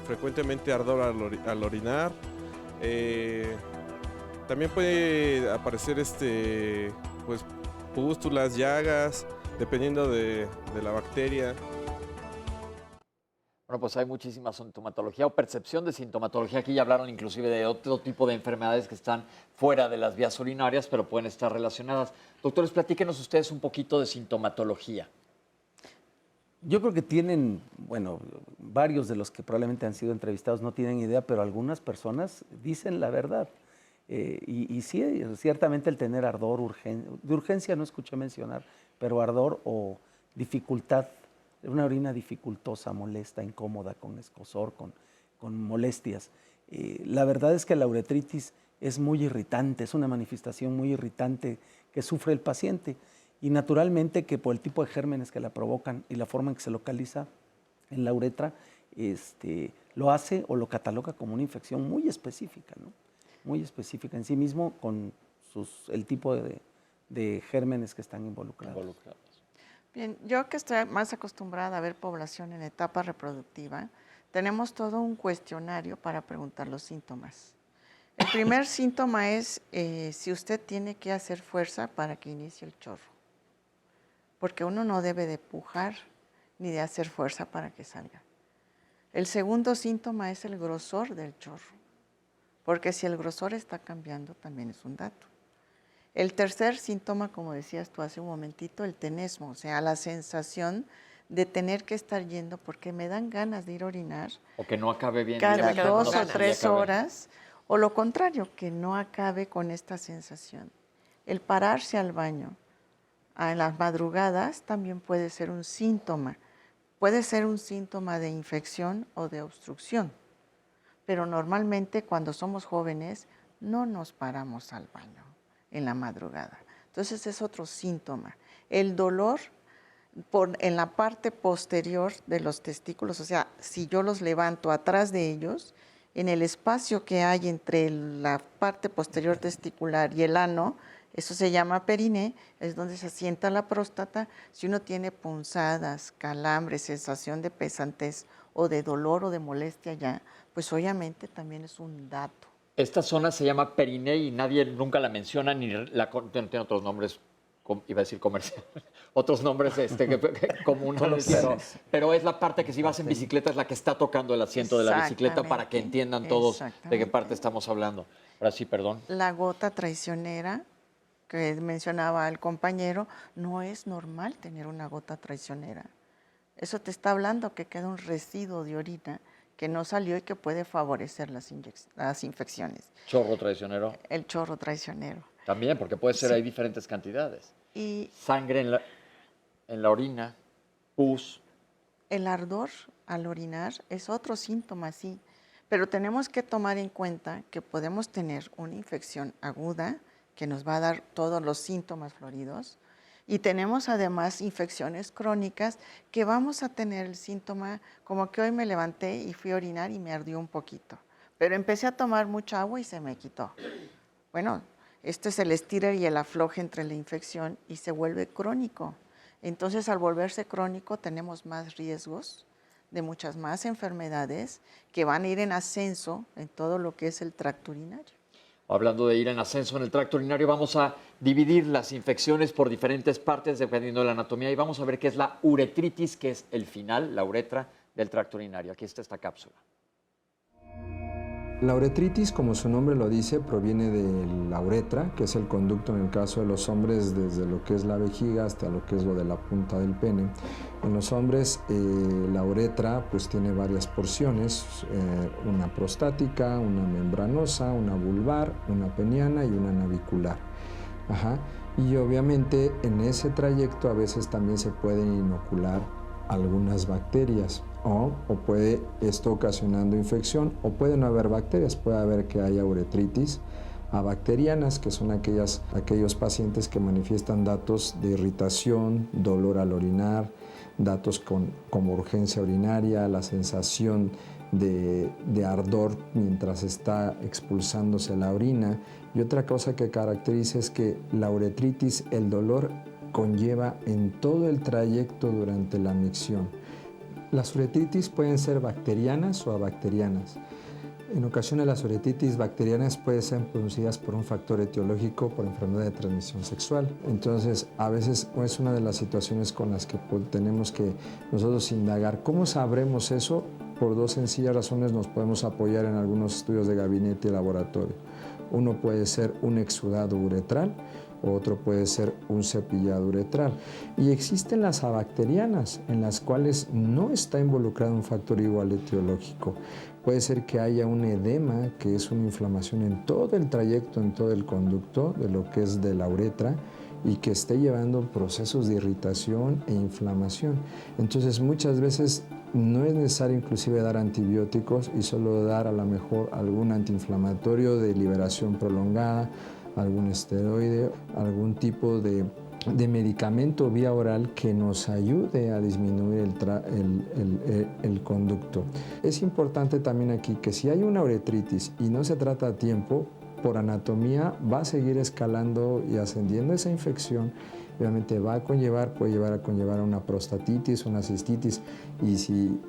frecuentemente ardor al orinar. También puede aparecer pues, pústulas, llagas, dependiendo de la bacteria.
Bueno, pues hay muchísima sintomatología o percepción de sintomatología. Aquí ya hablaron inclusive de otro tipo de enfermedades que están fuera de las vías urinarias, pero pueden estar relacionadas. Doctores, platíquenos ustedes un poquito de sintomatología.
Yo creo que tienen, bueno, varios de los que probablemente han sido entrevistados no tienen idea, pero algunas personas dicen la verdad. Y sí, ciertamente el tener ardor, de urgencia no escuché mencionar, pero ardor o dificultad, una orina dificultosa, molesta, incómoda, con escozor, con molestias. La verdad es que la uretritis es muy irritante, es una manifestación muy irritante que sufre el paciente. Y naturalmente que por el tipo de gérmenes que la provocan y la forma en que se localiza en la uretra, lo hace o lo cataloga como una infección muy específica, ¿no? Muy específica en sí mismo con el tipo de gérmenes que están involucrados.
Bien, yo que estoy más acostumbrada a ver población en etapa reproductiva, tenemos todo un cuestionario para preguntar los síntomas. El primer síntoma es si usted tiene que hacer fuerza para que inicie el chorro, porque uno no debe de pujar ni de hacer fuerza para que salga. El segundo síntoma es el grosor del chorro, porque si el grosor está cambiando también es un dato. El tercer síntoma, como decías tú hace un momentito, el tenesmo, o sea, la sensación de tener que estar yendo porque me dan ganas de ir a orinar.
O que no acabe bien.
Cada 2 o 3 horas, o lo contrario, que no acabe con esta sensación. El pararse al baño en las madrugadas también puede ser un síntoma. Puede ser un síntoma de infección o de obstrucción, pero normalmente cuando somos jóvenes no nos paramos al baño en la madrugada. Entonces es otro síntoma. El dolor en la parte posterior de los testículos, o sea, si yo los levanto atrás de ellos, en el espacio que hay entre la parte posterior testicular y el ano, eso se llama periné, es donde se asienta la próstata. Si uno tiene punzadas, calambres, sensación de pesantez o de dolor o de molestia ya, pues obviamente también es un dato.
Esta zona se llama periné y nadie nunca la menciona, ni tiene otros nombres, iba a decir comerciales, otros nombres comunes, pero es la parte que si vas en bicicleta es la que está tocando el asiento de la bicicleta para que entiendan todos de qué parte estamos hablando. Ahora sí, perdón.
La gota traicionera que mencionaba el compañero, no es normal tener una gota traicionera. Eso te está hablando que queda un residuo de orina que no salió y que puede favorecer las infecciones.
¿Chorro traicionero?
El chorro traicionero.
También, porque puede ser, hay diferentes cantidades.
Y
sangre en la orina, pus.
El ardor al orinar es otro síntoma, sí, pero tenemos que tomar en cuenta que podemos tener una infección aguda que nos va a dar todos los síntomas floridos, y tenemos además infecciones crónicas que vamos a tener el síntoma como que hoy me levanté y fui a orinar y me ardió un poquito, pero empecé a tomar mucha agua y se me quitó. Bueno, esto es el estira y el afloje entre la infección y se vuelve crónico. Entonces, al volverse crónico, tenemos más riesgos de muchas más enfermedades que van a ir en ascenso en todo lo que es el tracto urinario.
Hablando de ir en ascenso en el tracto urinario, vamos a dividir las infecciones por diferentes partes dependiendo de la anatomía y vamos a ver qué es la uretritis, que es el final, la uretra del tracto urinario. Aquí está esta cápsula.
La uretritis, como su nombre lo dice, proviene de la uretra, que es el conducto en el caso de los hombres desde lo que es la vejiga hasta lo que es lo de la punta del pene. En los hombres la uretra pues tiene varias porciones, una prostática, una membranosa, una vulvar, una peniana y una navicular. Ajá. Y obviamente en ese trayecto a veces también se pueden inocular algunas bacterias. O puede esto ocasionando infección, o puede no haber bacterias, puede haber que haya uretritis abacterianas, que son aquellos pacientes que manifiestan datos de irritación, dolor al orinar, datos como urgencia urinaria, la sensación de ardor mientras está expulsándose la orina. Y otra cosa que caracteriza es que la uretritis, el dolor conlleva en todo el trayecto durante la micción. Las uretritis pueden ser bacterianas o abacterianas. En ocasiones las uretritis bacterianas pueden ser producidas por un factor etiológico, por enfermedad de transmisión sexual. Entonces, a veces es una de las situaciones con las que tenemos que nosotros indagar. ¿Cómo sabremos eso? Por dos sencillas razones nos podemos apoyar en algunos estudios de gabinete y laboratorio. Uno puede ser un exudado uretral, otro puede ser un cepillado uretral. Y existen las abacterianas, en las cuales no está involucrado un factor igual etiológico. Puede ser que haya un edema, que es una inflamación en todo el trayecto, en todo el conducto de lo que es de la uretra, y que esté llevando procesos de irritación e inflamación. Entonces muchas veces no es necesario inclusive dar antibióticos y solo dar a lo mejor algún antiinflamatorio de liberación prolongada, algún esteroide, algún tipo de medicamento vía oral que nos ayude a disminuir el conducto. Es importante también aquí que si hay una uretritis y no se trata a tiempo, por anatomía va a seguir escalando y ascendiendo esa infección. Obviamente puede llevar a conllevar a una prostatitis, una cistitis, y si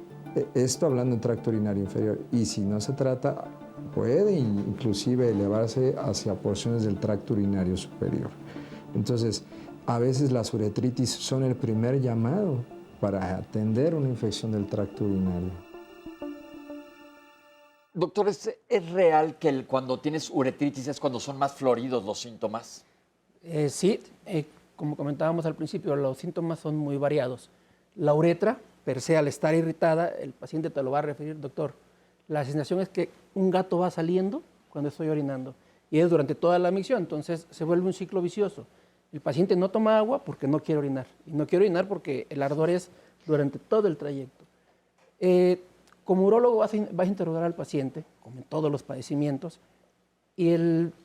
esto hablando en tracto urinario inferior, y si no se trata, puede inclusive elevarse hacia porciones del tracto urinario superior. Entonces, a veces las uretritis son el primer llamado para atender una infección del tracto urinario.
Doctor, ¿es real que cuando tienes uretritis es cuando son más floridos los síntomas?
Sí, como comentábamos al principio, los síntomas son muy variados. La uretra, per se, al estar irritada, el paciente te lo va a referir, doctor. La sensación es que un gato va saliendo cuando estoy orinando y es durante toda la micción, entonces se vuelve un ciclo vicioso. El paciente no toma agua porque no quiere orinar y no quiere orinar porque el ardor es durante todo el trayecto. Como urólogo vas a interrogar al paciente, como en todos los padecimientos, y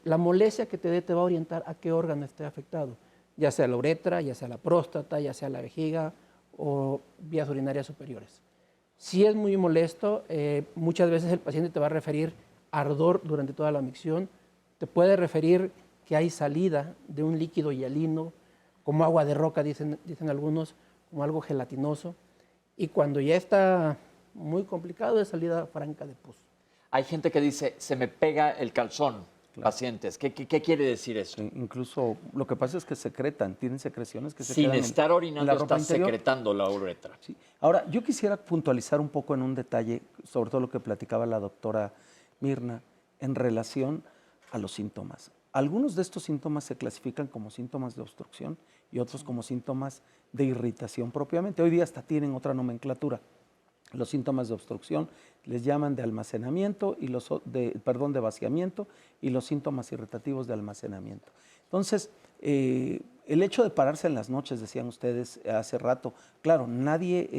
la molestia que te dé te va a orientar a qué órgano esté afectado, ya sea la uretra, ya sea la próstata, ya sea la vejiga o vías urinarias superiores. Si es muy molesto, muchas veces el paciente te va a referir ardor durante toda la micción, te puede referir que hay salida de un líquido hialino, como agua de roca, dicen algunos, como algo gelatinoso, y cuando ya está muy complicado es salida franca de pus.
Hay gente que dice, se me pega el calzón, pacientes. ¿Qué quiere decir eso?
Incluso lo que pasa es que secretan, tienen secreciones que se
Sin
quedan
estar orinando,
en la ropa
estás
interior.
secretando la uretra.
Sí. Ahora, yo quisiera puntualizar un poco en un detalle, sobre todo lo que platicaba la doctora Mirna, en relación a los síntomas. Algunos de estos síntomas se clasifican como síntomas de obstrucción y otros como síntomas de irritación propiamente. Hoy día hasta tienen otra nomenclatura. Los síntomas de obstrucción les llaman de almacenamiento y de vaciamiento, y los síntomas irritativos de almacenamiento. Entonces, el hecho de pararse en las noches, decían ustedes hace rato, claro, nadie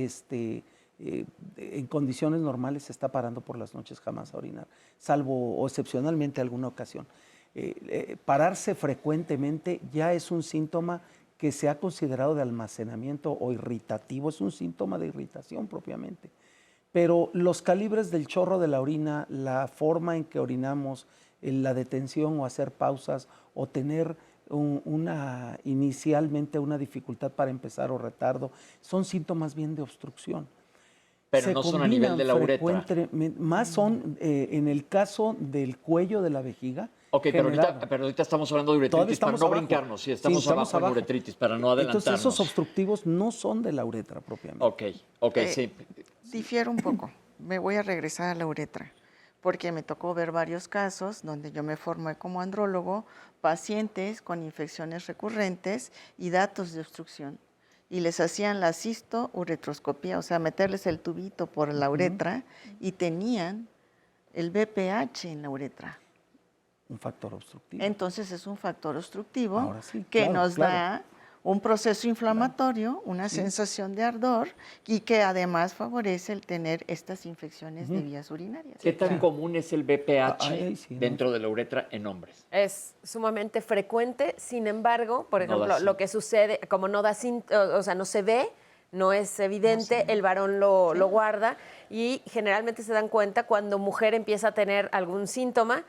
en condiciones normales se está parando por las noches jamás a orinar, salvo o excepcionalmente alguna ocasión. Pararse frecuentemente ya es un síntoma que se ha considerado de almacenamiento o irritativo, es un síntoma de irritación propiamente. Pero los calibres del chorro de la orina, la forma en que orinamos, la detención o hacer pausas o tener inicialmente una dificultad para empezar o retardo, son síntomas bien de obstrucción.
Pero no son a nivel de la uretra.
Más son en el caso del cuello de la vejiga.
Ok, pero ahorita estamos hablando de uretritis para no brincarnos. Sí, estamos abajo en uretritis para no adelantarnos.
Entonces esos obstructivos no son de la uretra propiamente.
Ok, sí.
Difiere un poco. Me voy a regresar a la uretra. porque me tocó ver varios casos donde yo me formé como andrólogo, pacientes con infecciones recurrentes y datos de obstrucción. Y les hacían la cisto-uretroscopía, o sea, meterles el tubito por la uretra y tenían el BPH en la uretra.
Un factor obstructivo.
Entonces es un factor obstructivo
Ahora sí,
que
claro,
nos
claro.
da un proceso inflamatorio, una sensación de ardor y que además favorece el tener estas infecciones de vías urinarias.
¿Qué tan común es el BPH
Ahí sí, ¿no?
dentro de la uretra en hombres?
Es sumamente frecuente, sin embargo, por
No da
ejemplo, lo que sucede, como no da, o sea, no se ve, no es evidente, el varón lo guarda y generalmente se dan cuenta cuando mujer empieza a tener algún síntoma,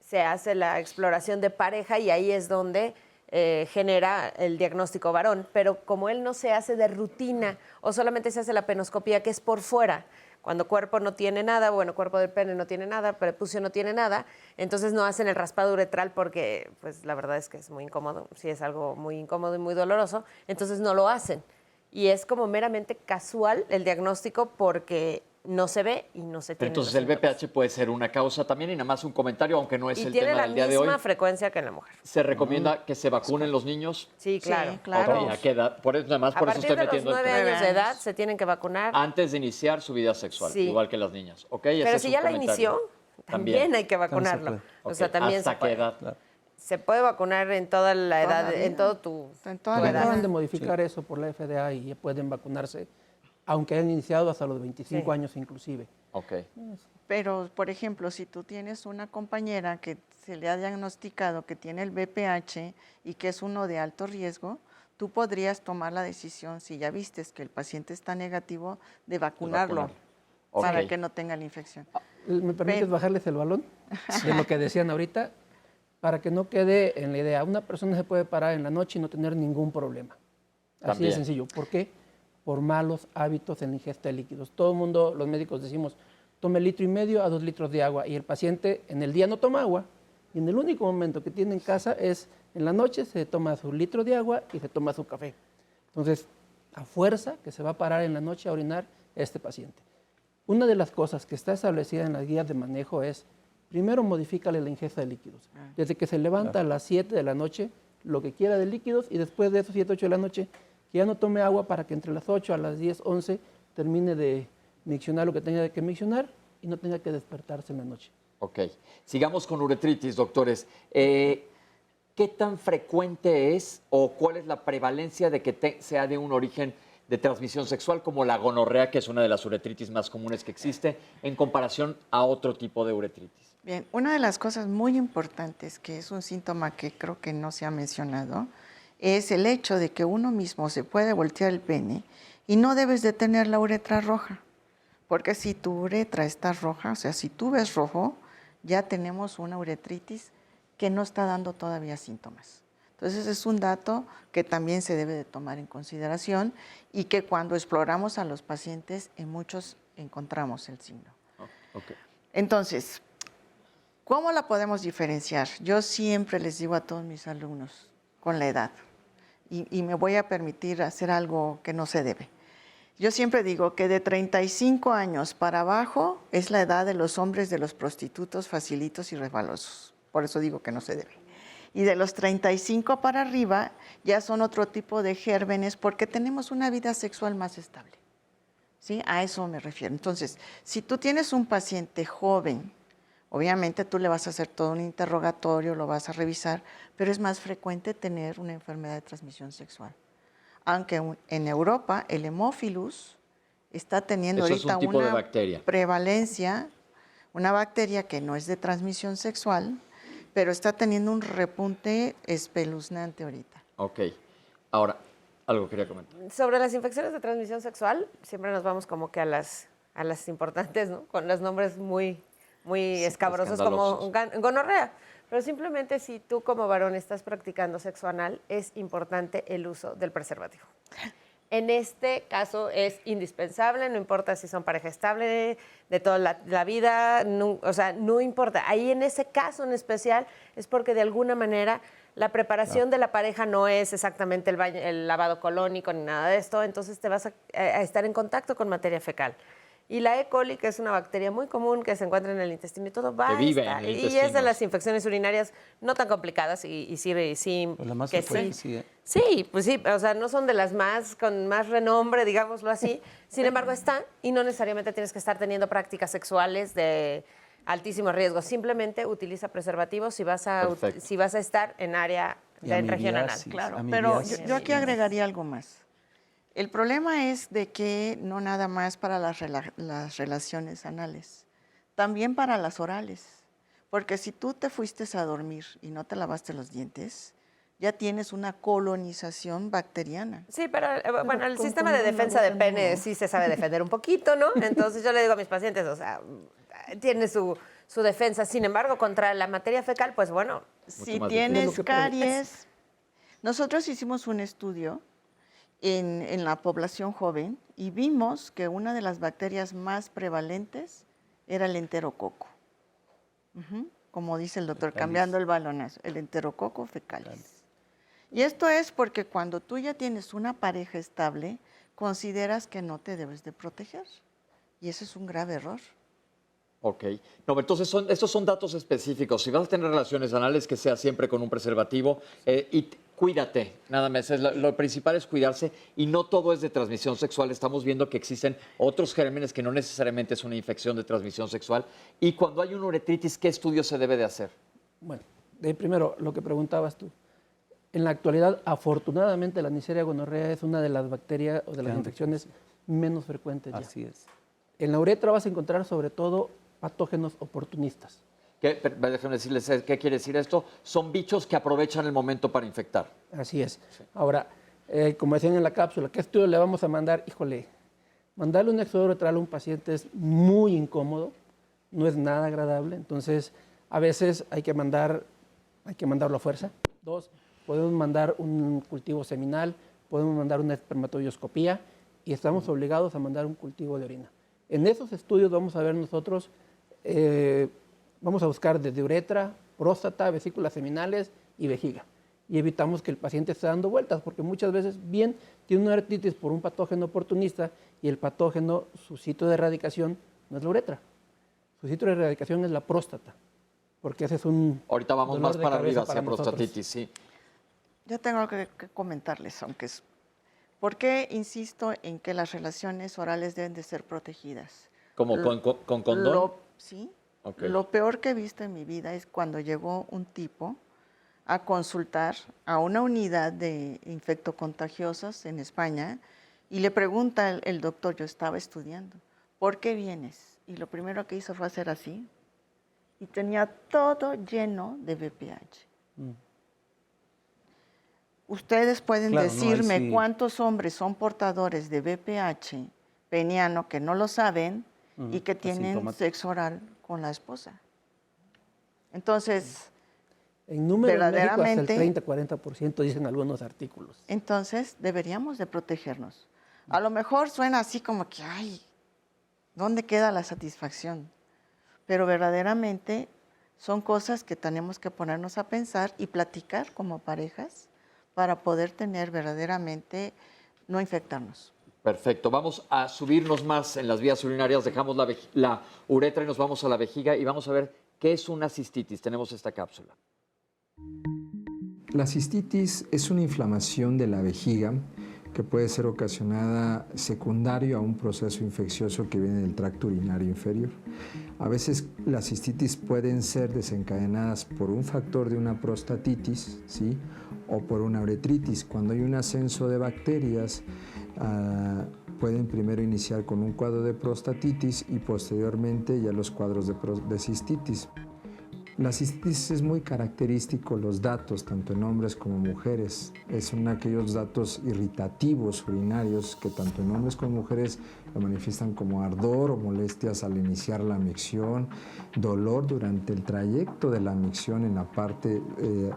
se hace la exploración de pareja y ahí es donde genera el diagnóstico varón, pero como él no se hace de rutina o solamente se hace la penoscopía que es por fuera, cuando cuerpo no tiene nada, bueno, cuerpo del pene no tiene nada, prepucio no tiene nada, entonces no hacen el raspado uretral porque, pues la verdad es que es muy incómodo, sí es algo muy incómodo y muy doloroso, entonces no lo hacen. Y es como meramente casual el diagnóstico porque no se ve y no se tiene.
Entonces el BPH puede ser una causa también y nada más un comentario, aunque no es
y
el
tiene
tema
la
del día de hoy.
misma frecuencia que en la mujer.
¿Se recomienda que se vacunen los niños?
Sí, claro.
Sí, claro.
Ok, ¿a qué edad? Por eso, nada más
A
por eso
partir
estoy
de los
metiendo el
9
tema.
años de edad se tienen que vacunar.
Antes de iniciar su vida sexual,
Sí.
igual que las niñas. ¿Ok? Ese
Pero
es
si
un
ya la
comentario.
inició, también hay que vacunarlo.
puede.
O sea,
Ok,
también
¿hasta
se puede.
qué edad?
Se puede vacunar en toda la edad,
Todavía.
en todo tu
Acaban de modificar eso por la FDA y ya pueden vacunarse, aunque hayan iniciado hasta los 25 años inclusive.
Ok.
Pero, por ejemplo, si tú tienes una compañera que se le ha diagnosticado que tiene el BPH y que es uno de alto riesgo, tú podrías tomar la decisión, si ya vistes que el paciente está negativo, de vacunarlo para
Ok.
que no tenga la infección.
¿Me permites bajarles el balón de lo que decían ahorita? Para que no quede en la idea, una persona se puede parar en la noche y no tener ningún problema. Así
También.
de sencillo. ¿Por qué? Por malos hábitos en la ingesta de líquidos. Todo el mundo, los médicos decimos, tome 1,5 litros a 2 litros de agua y el paciente en el día no toma agua y en el único momento que tiene en casa es en la noche se toma su litro de agua y se toma su café. Entonces, a fuerza que se va a parar en la noche a orinar este paciente. Una de las cosas que está establecida en las guías de manejo es, primero modifícale la ingesta de líquidos. Desde que se levanta a las 7 de la noche, lo que quiera de líquidos y después de esos 7, 8 de la noche, que ya no tome agua para que entre las 8 a las 10, 11 termine de miccionar lo que tenga que miccionar y no tenga que despertarse en la noche.
Ok. Sigamos con uretritis, doctores. ¿Qué tan frecuente es o cuál es la prevalencia de que sea de un origen de transmisión sexual como la gonorrea, que es una de las uretritis más comunes que existe, en comparación a otro tipo de uretritis?
Bien, una de las cosas muy importantes, que es un síntoma que creo que no se ha mencionado, es el hecho de que uno mismo se puede voltear el pene y no debes de tener la uretra roja, porque si tu uretra está roja, o sea, si tú ves rojo, ya tenemos una uretritis que no está dando todavía síntomas. Entonces es un dato que también se debe de tomar en consideración y que cuando exploramos a los pacientes, en muchos encontramos el signo.
Okay.
Entonces, ¿cómo la podemos diferenciar? Yo siempre les digo a todos mis alumnos, con la edad, y me voy a permitir hacer algo que no se debe. Yo siempre digo que de 35 años para abajo es la edad de los hombres de los prostitutos, facilitos y resbalosos. Por eso digo que no se debe. Y de los 35 para arriba ya son otro tipo de gérmenes porque tenemos una vida sexual más estable. ¿Sí? A eso me refiero. Entonces, si tú tienes un paciente joven, obviamente tú le vas a hacer todo un interrogatorio, lo vas a revisar, pero es más frecuente tener una enfermedad de transmisión sexual. Aunque en Europa el hemófilus está teniendo
Eso
ahorita
es un tipo de
una
bacteria.
prevalencia, una bacteria que no es de transmisión sexual, pero está teniendo un repunte espeluznante ahorita.
Ok. Ahora, algo quería comentar.
Sobre las infecciones de transmisión sexual, siempre nos vamos como que a las importantes, ¿no? Con los nombres muy escabrosos como gonorrea. Pero simplemente si tú como varón estás practicando sexo anal, es importante el uso del preservativo. En este caso es indispensable, no importa si son pareja estable de toda la vida, no, o sea, no importa. Ahí en ese caso en especial es porque de alguna manera la preparación de la pareja no es exactamente el lavado colónico ni nada de esto, entonces te vas a estar en contacto con materia fecal. Y la E. coli, que es una bacteria muy común que se encuentra en el intestino y todo, va
Que
a
vive
estar.
en el
Y es de
intestino.
las infecciones urinarias no tan complicadas y sí
Pues la más
que
frecuente,
sí.
sí, ¿eh?
Sí, pues sí, o sea, no son de las más con más renombre, digámoslo así. Sin embargo, están y no necesariamente tienes que estar teniendo prácticas sexuales de altísimo riesgo. Simplemente utiliza preservativos si vas a estar en área en región anal.
Claro, pero yo aquí agregaría algo más. El problema es de que no nada más para las relaciones anales, también para las orales. Porque si tú te fuiste a dormir y no te lavaste los dientes, ya tienes una colonización bacteriana.
Sí, pero bueno, el sistema de defensa de pene sí se sabe defender un poquito, ¿no? Entonces yo le digo a mis pacientes, o sea, tiene su defensa. Sin embargo, contra la materia fecal, pues bueno.
Si tienes caries, nosotros hicimos un estudio en la población joven y vimos que una de las bacterias más prevalentes era el enterococo. Como dice el doctor,
Fecalis.
cambiando el balonazo, el enterococo fecalis. Y esto es porque cuando tú ya tienes una pareja estable, consideras que no te debes de proteger. Y ese es un grave error.
Ok. No, entonces estos son datos específicos. Si vas a tener relaciones anales, que sea siempre con un preservativo cuídate, nada más. Lo principal es cuidarse y no todo es de transmisión sexual. Estamos viendo que existen otros gérmenes que no necesariamente es una infección de transmisión sexual. Y cuando hay una uretritis, ¿qué estudio se debe de hacer?
Bueno, primero, lo que preguntabas tú. En la actualidad, afortunadamente, la Neisseria gonorrea es una de las bacterias o de las infecciones menos frecuentes ya.
Así es.
En la uretra vas a encontrar sobre todo patógenos oportunistas.
Déjenme decirles qué quiere decir esto. Son bichos que aprovechan el momento para infectar.
Así es. Sí. Ahora, como decían en la cápsula, ¿qué estudio le vamos a mandar? Híjole, mandarle un exudado uretral a un paciente es muy incómodo, no es nada agradable. Entonces, a veces hay que mandarlo a fuerza. 2, podemos mandar un cultivo seminal, podemos mandar una espermatobioscopía y estamos obligados a mandar un cultivo de orina. En esos estudios vamos a ver nosotros, vamos a buscar desde uretra, próstata, vesículas seminales y vejiga. Y evitamos que el paciente esté dando vueltas, porque muchas veces bien tiene una uretritis por un patógeno oportunista y el patógeno, su sitio de erradicación no es la uretra. Su sitio de erradicación es la próstata, porque ese es un...
Ahorita vamos más para arriba hacia prostatitis, sí.
Yo tengo que comentarles, aunque es... ¿Por qué insisto en que las relaciones orales deben de ser protegidas?
¿Como con condón?
Sí.
Okay.
Lo peor que he visto en mi vida es cuando llegó un tipo a consultar a una unidad de infectocontagiosos en España y le pregunta el doctor, yo estaba estudiando, ¿por qué vienes? Y lo primero que hizo fue hacer así y tenía todo lleno de VPH. Ustedes pueden decirme cuántos hombres son portadores de VPH peniano que no lo saben y que tienen sexo oral con la esposa. Entonces,
en número
verdaderamente,
en México hasta el 30-40% dicen algunos artículos.
Entonces, deberíamos de protegernos. A lo mejor suena así como que, ay, ¿dónde queda la satisfacción? Pero verdaderamente son cosas que tenemos que ponernos a pensar y platicar como parejas para poder tener verdaderamente, no infectarnos.
Perfecto. Vamos a subirnos más en las vías urinarias. Dejamos la uretra y nos vamos a la vejiga y vamos a ver qué es una cistitis. Tenemos esta cápsula.
La cistitis es una inflamación de la vejiga que puede ser ocasionada secundario a un proceso infeccioso que viene del tracto urinario inferior. A veces las cistitis pueden ser desencadenadas por un factor de una prostatitis, ¿sí?, o por una uretritis. Cuando hay un ascenso de bacterias, pueden primero iniciar con un cuadro de prostatitis y posteriormente ya los cuadros de cistitis. La cistitis es muy característico, los datos, tanto en hombres como mujeres. Son aquellos datos irritativos urinarios que tanto en hombres como mujeres lo manifiestan como ardor o molestias al iniciar la micción, dolor durante el trayecto de la micción en la parte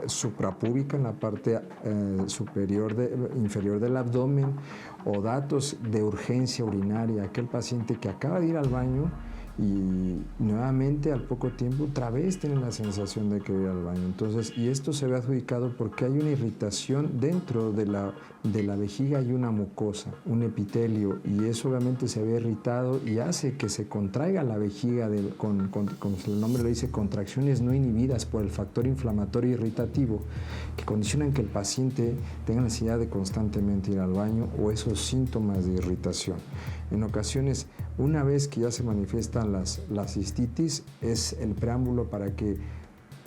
suprapúbica, en la parte inferior del abdomen, o datos de urgencia urinaria, aquel paciente que acaba de ir al baño y nuevamente al poco tiempo otra vez tienen la sensación de que ir al baño. Entonces, y esto se ve adjudicado porque hay una irritación dentro de la vejiga, hay una mucosa, un epitelio, y eso obviamente se ve irritado y hace que se contraiga la vejiga como el nombre lo dice, contracciones no inhibidas por el factor inflamatorio irritativo que condicionan que el paciente tenga necesidad de constantemente ir al baño o esos síntomas de irritación. En ocasiones, una vez que ya se manifiestan las cistitis, es el preámbulo para que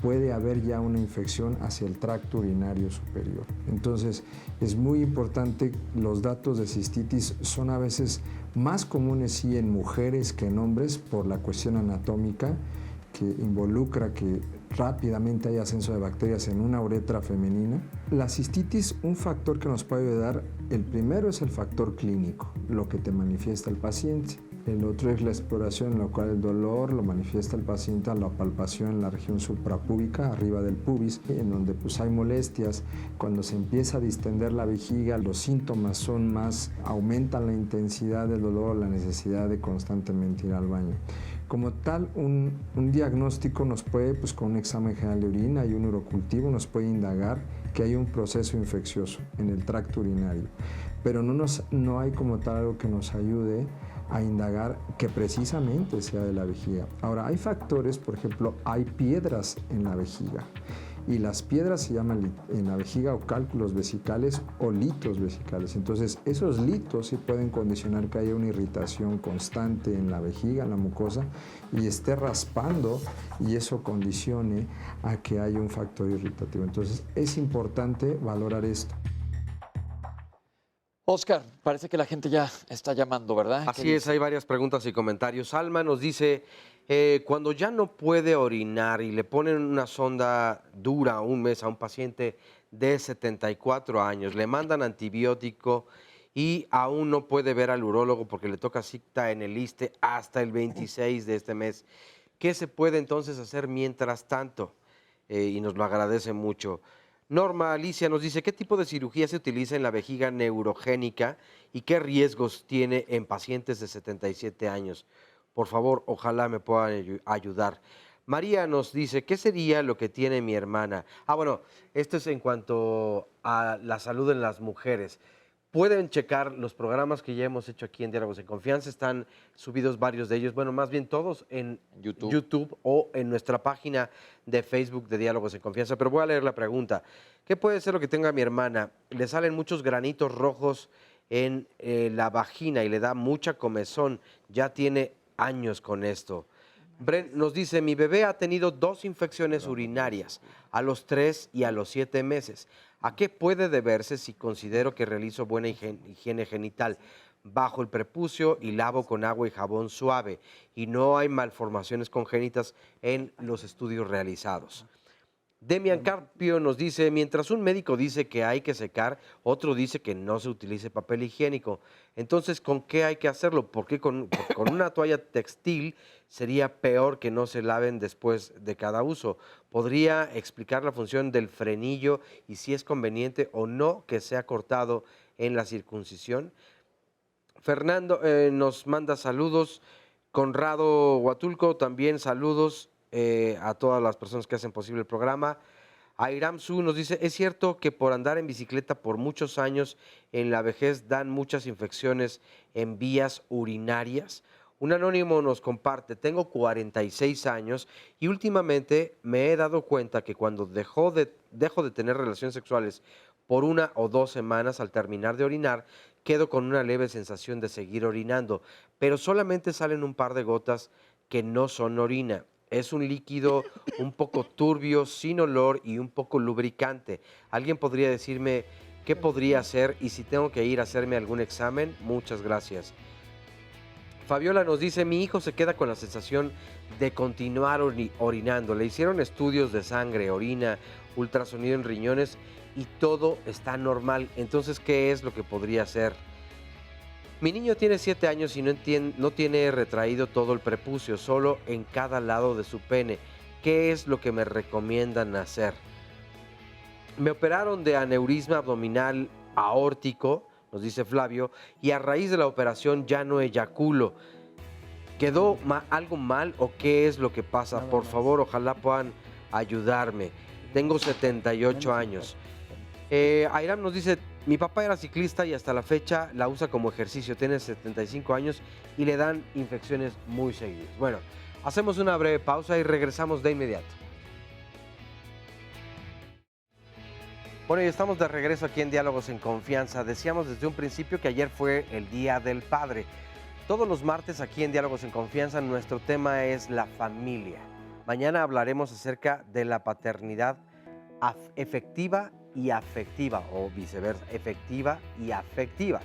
puede haber ya una infección hacia el tracto urinario superior. Entonces, es muy importante, los datos de cistitis son a veces más comunes sí en mujeres que en hombres por la cuestión anatómica que involucra que rápidamente hay ascenso de bacterias en una uretra femenina. La cistitis, un factor que nos puede ayudar, el primero es el factor clínico, lo que te manifiesta el paciente. El otro es la exploración, en la cual el dolor lo manifiesta el paciente a la palpación en la región suprapúbica, arriba del pubis, en donde pues hay molestias. Cuando se empieza a distender la vejiga, los síntomas son más, aumentan la intensidad del dolor, la necesidad de constantemente ir al baño. Como tal, un diagnóstico nos puede, pues con un examen general de orina y un urocultivo, nos puede indagar que hay un proceso infeccioso en el tracto urinario. Pero no hay como tal algo que nos ayude a indagar que precisamente sea de la vejiga. Ahora, hay factores, por ejemplo, hay piedras en la vejiga. Y las piedras se llaman en la vejiga o cálculos vesicales o litos vesicales. Entonces, esos litos sí pueden condicionar que haya una irritación constante en la vejiga, en la mucosa, y esté raspando y eso condicione a que haya un factor irritativo. Entonces, es importante valorar esto.
Oscar, parece que la gente ya está llamando, ¿verdad?
Así es, hay varias preguntas y comentarios. Alma nos dice, cuando ya no puede orinar y le ponen una sonda dura un mes a un paciente de 74 años, le mandan antibiótico y aún no puede ver al urólogo porque le toca cita en el ISSSTE hasta el 26 de este mes. ¿Qué se puede entonces hacer mientras tanto? Y nos lo agradece mucho. Norma Alicia nos dice, ¿qué tipo de cirugía se utiliza en la vejiga neurogénica y qué riesgos tiene en pacientes de 77 años? Por favor, ojalá me puedan ayudar. María nos dice, ¿qué sería lo que tiene mi hermana? Bueno, esto es en cuanto a la salud en las mujeres. Pueden checar los programas que ya hemos hecho aquí en Diálogos en Confianza, están subidos varios de ellos, bueno, más bien todos en YouTube o en nuestra página de Facebook de Diálogos en Confianza, pero voy a leer la pregunta. ¿Qué puede ser lo que tenga mi hermana? Le salen muchos granitos rojos en la vagina y le da mucha comezón, ya tiene años con esto. Brent nos dice, mi bebé ha tenido 2 infecciones urinarias a los 3 y a los 7 meses. ¿A qué puede deberse si considero que realizo buena higiene genital? Bajo el prepucio y lavo con agua y jabón suave y no hay malformaciones congénitas en los estudios realizados. Demian Carpio nos dice, mientras un médico dice que hay que secar, otro dice que no se utilice papel higiénico. Entonces, ¿con qué hay que hacerlo? Porque con una toalla textil sería peor que no se laven después de cada uso. ¿Podría explicar la función del frenillo y si es conveniente o no que sea cortado en la circuncisión? Fernando nos manda saludos. Conrado Huatulco también saludos. A todas las personas que hacen posible el programa. Airam Su nos dice, ¿es cierto que por andar en bicicleta por muchos años en la vejez dan muchas infecciones en vías urinarias? Un anónimo nos comparte, tengo 46 años y últimamente me he dado cuenta que cuando dejo de tener relaciones sexuales por 1 o 2 semanas al terminar de orinar, quedo con una leve sensación de seguir orinando, pero solamente salen un par de gotas que no son orina. Es un líquido un poco turbio, sin olor y un poco lubricante. ¿Alguien podría decirme qué podría hacer y si tengo que ir a hacerme algún examen? Muchas gracias. Fabiola nos dice, mi hijo se queda con la sensación de continuar orinando. Le hicieron estudios de sangre, orina, ultrasonido en riñones y todo está normal. Entonces, ¿qué es lo que podría hacer? Mi niño tiene 7 años y no tiene retraído todo el prepucio, solo en cada lado de su pene. ¿Qué es lo que me recomiendan hacer? Me operaron de aneurisma abdominal aórtico, nos dice Flavio, y a raíz de la operación ya no eyaculo. ¿Quedó algo mal o qué es lo que pasa?
Nada
Por
más.
favor, ojalá puedan ayudarme. Tengo 78 años. Airam nos dice, mi papá era ciclista y hasta la fecha la usa como ejercicio. Tiene 75 años y le dan infecciones muy seguidas. Bueno, hacemos una breve pausa y regresamos de inmediato. Bueno, y estamos de regreso aquí en Diálogos en Confianza. Decíamos desde un principio que ayer fue el Día del Padre. Todos los martes aquí en Diálogos en Confianza nuestro tema es la familia. Mañana hablaremos acerca de la paternidad efectiva y afectiva, o viceversa, efectiva y afectiva.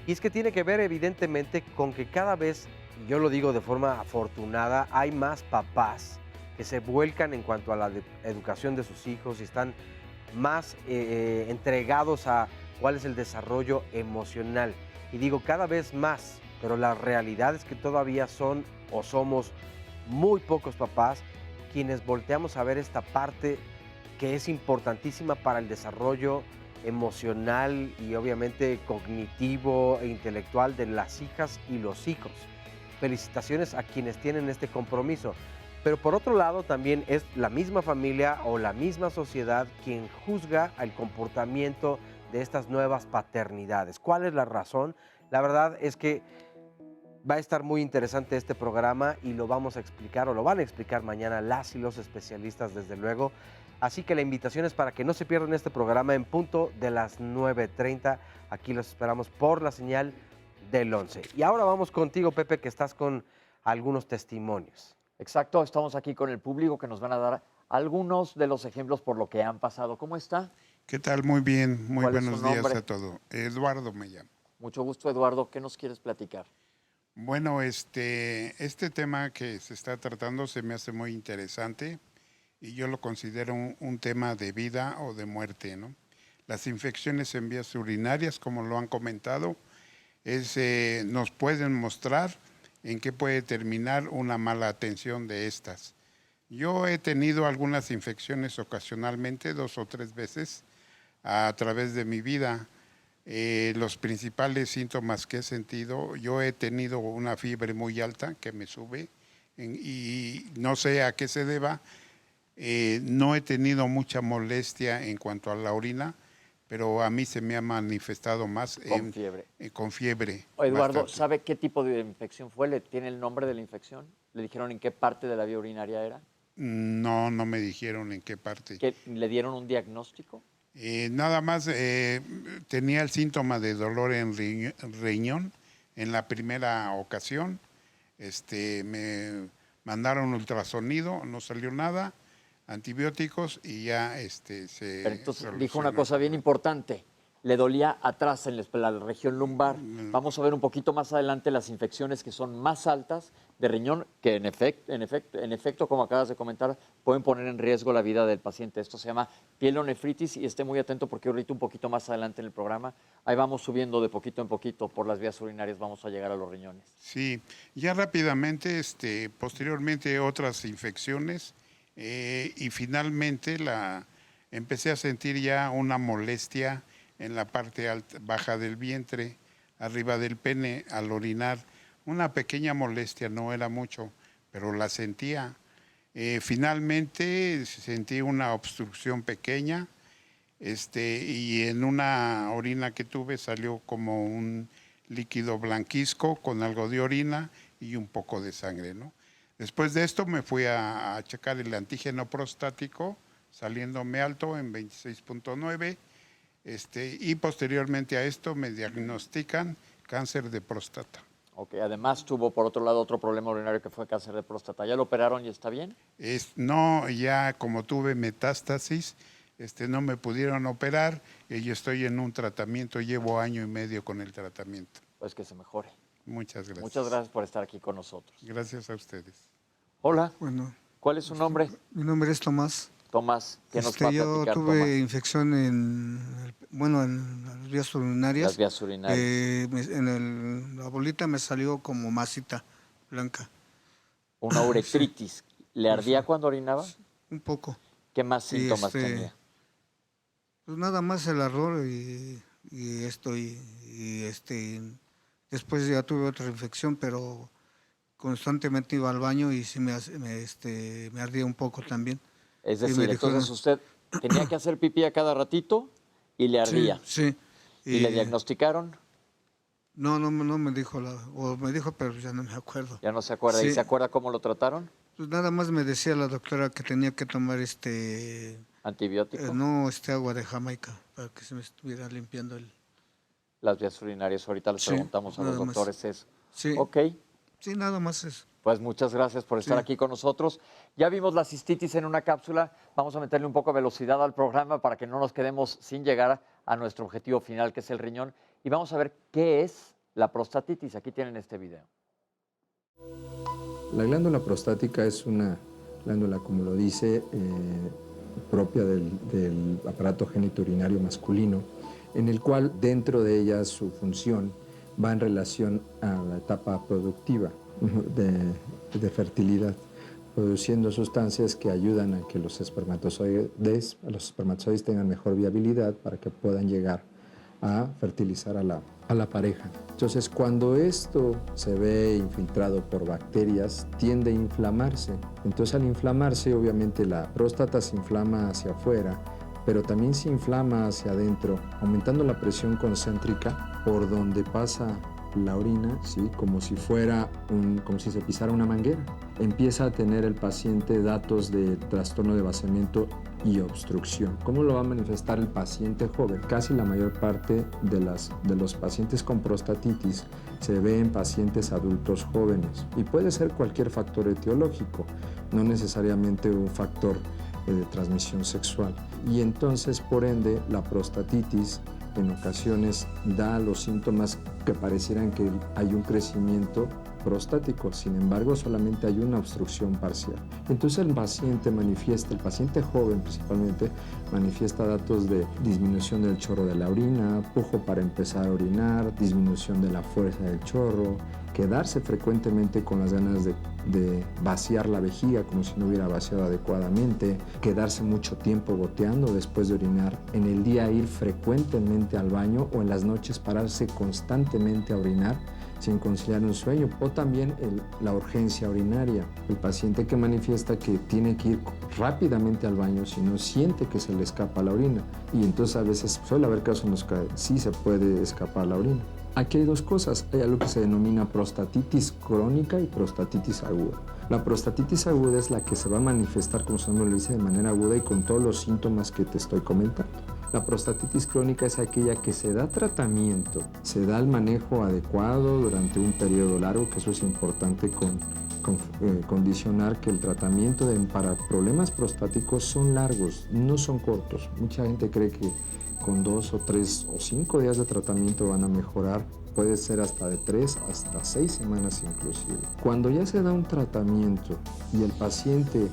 Y es que tiene que ver evidentemente con que cada vez, y yo lo digo de forma afortunada, hay más papás que se vuelcan en cuanto a la educación de sus hijos y están más entregados a cuál es el desarrollo emocional. Y digo cada vez más, pero la realidad es que todavía son o somos muy pocos papás quienes volteamos a ver esta parte que es importantísima para el desarrollo emocional y obviamente cognitivo e intelectual de las hijas y los hijos. Felicitaciones a quienes tienen este compromiso. Pero por otro lado también es la misma familia o la misma sociedad quien juzga el comportamiento de estas nuevas paternidades. ¿Cuál es la razón? La verdad es que va a estar muy interesante este programa y lo vamos a explicar o lo van a explicar mañana las y los especialistas desde luego. Así que la invitación es para que no se pierdan este programa en punto de las 9:30. Aquí los esperamos por la señal del 11. Y ahora vamos contigo, Pepe, que estás con algunos testimonios.
Exacto, estamos aquí con el público que nos van a dar algunos de los ejemplos por lo que han pasado. ¿Cómo está?
¿Qué tal? Muy bien, muy
¿Cuál es
buenos
su
días
nombre?
a todos. Eduardo me llamo.
Mucho gusto, Eduardo. ¿Qué nos quieres platicar?
Bueno, este tema que se está tratando se me hace muy interesante y yo lo considero un tema de vida o de muerte, ¿no? Las infecciones en vías urinarias, como lo han comentado, nos pueden mostrar en qué puede terminar una mala atención de estas. Yo he tenido algunas infecciones ocasionalmente, 2 o 3 veces a través de mi vida. Los principales síntomas que he sentido, yo he tenido una fiebre muy alta que me sube y no sé a qué se deba. No he tenido mucha molestia en cuanto a la orina, pero a mí se me ha manifestado más
Con fiebre.
Con fiebre.
Eduardo,
bastante.
¿sabe qué tipo de infección fue? ¿Le tiene el nombre de la infección? ¿Le dijeron en qué parte de la vía urinaria era?
No, no me dijeron en qué parte.
¿Le dieron un diagnóstico?
Nada más tenía el síntoma de dolor en riñón en la primera ocasión. Me mandaron ultrasonido, no salió nada, antibióticos y ya se
Pero entonces dijo
solucionó.
una cosa bien importante. Le dolía atrás en la región lumbar. Vamos a ver un poquito más adelante las infecciones que son más altas de riñón, que en efecto, como acabas de comentar, pueden poner en riesgo la vida del paciente. Esto se llama pielonefritis y esté muy atento porque ahorita un poquito más adelante en el programa, ahí vamos subiendo de poquito en poquito por las vías urinarias, vamos a llegar a los riñones.
Sí, ya rápidamente, posteriormente otras infecciones y finalmente empecé a sentir ya una molestia en la parte baja del vientre, arriba del pene, al orinar. Una pequeña molestia, no era mucho, pero la sentía. Finalmente sentí una obstrucción pequeña y en una orina que tuve salió como un líquido blanquizco con algo de orina y un poco de sangre, ¿no? Después de esto me fui a checar el antígeno prostático, saliéndome alto en 26.9. Y posteriormente a esto me diagnostican cáncer de próstata.
Ok, además tuvo por otro lado otro problema urinario que fue cáncer de próstata. ¿Ya lo operaron y está bien?
No, ya como tuve metástasis, no me pudieron operar y yo estoy en un tratamiento, llevo 1 año y medio con el tratamiento.
Pues que se mejore.
Muchas gracias.
Muchas gracias por estar aquí con nosotros.
Gracias a ustedes.
Hola.
Bueno.
¿Cuál es su nombre?
Mi nombre es Tomás.
Tomás, ¿qué nos va a
Yo
platicar,
tuve
Tomás?
infección en las vías urinarias.
Las vías urinarias.
La bolita me salió como masita blanca.
Una uretritis. ¿Le ardía cuando orinaba?
Un poco.
¿Qué más síntomas tenía?
Pues nada más el ardor después ya tuve otra infección, pero constantemente iba al baño y sí me ardía un poco también.
Es
Y
decir,
me dijo,
entonces usted tenía que hacer pipí a cada ratito y le ardía.
Sí.
¿Y le diagnosticaron?
No me dijo, o me dijo, pero ya no me acuerdo.
Ya no se acuerda.
Sí.
¿Y se acuerda cómo lo trataron?
Pues nada más me decía la doctora que tenía que tomar
¿Antibiótico?
no, agua de Jamaica para que se me estuviera limpiando
Las vías urinarias. Ahorita les
Sí,
preguntamos a los
nada más.
doctores eso.
Sí.
Ok.
Sí, nada más eso.
Pues muchas gracias por estar
Sí.
aquí con nosotros. Ya vimos la cistitis en una cápsula. Vamos a meterle un poco de velocidad al programa para que no nos quedemos sin llegar a nuestro objetivo final, que es el riñón. Y vamos a ver qué es la prostatitis. Aquí tienen este video.
La glándula prostática es una glándula, como lo dice, propia del aparato genitourinario masculino, en el cual dentro de ella su función va en relación a la etapa productiva de fertilidad, produciendo sustancias que ayudan a que los espermatozoides tengan mejor viabilidad para que puedan llegar a fertilizar a la pareja. Entonces, cuando esto se ve infiltrado por bacterias, tiende a inflamarse. Entonces, al inflamarse, obviamente la próstata se inflama hacia afuera, pero también se inflama hacia adentro, aumentando la presión concéntrica por donde pasa la orina, ¿sí? como si se pisara una manguera. Empieza a tener el paciente datos de trastorno de vaciamiento y obstrucción. ¿Cómo lo va a manifestar el paciente joven? Casi la mayor parte de los pacientes con prostatitis se ve en pacientes adultos jóvenes y puede ser cualquier factor etiológico, no necesariamente un factor de transmisión sexual. Y entonces, por ende, la prostatitis en ocasiones da los síntomas que parecieran que hay un crecimiento prostático, sin embargo solamente hay una obstrucción parcial. Entonces el paciente joven principalmente, manifiesta datos de disminución del chorro de la orina, pujo para empezar a orinar, disminución de la fuerza del chorro, quedarse frecuentemente con las ganas de vaciar la vejiga como si no hubiera vaciado adecuadamente, quedarse mucho tiempo goteando después de orinar, en el día ir frecuentemente al baño o en las noches pararse constantemente a orinar sin conciliar un sueño, o también la urgencia urinaria, el paciente que manifiesta que tiene que ir rápidamente al baño si no siente que se le escapa la orina, y entonces a veces suele haber casos en los que sí se puede escapar la orina. Aquí hay dos cosas, hay algo que se denomina prostatitis crónica y prostatitis aguda. La prostatitis aguda es la que se va a manifestar, como su nombre lo dice, de manera aguda y con todos los síntomas que te estoy comentando. La prostatitis crónica es aquella que se da tratamiento, se da el manejo adecuado durante un periodo largo, que eso es importante condicionar que el tratamiento para problemas prostáticos son largos, no son cortos. Mucha gente cree que con 2 o 3 o 5 días de tratamiento van a mejorar, puede ser hasta de 3 hasta 6 semanas inclusive. Cuando ya se da un tratamiento y el paciente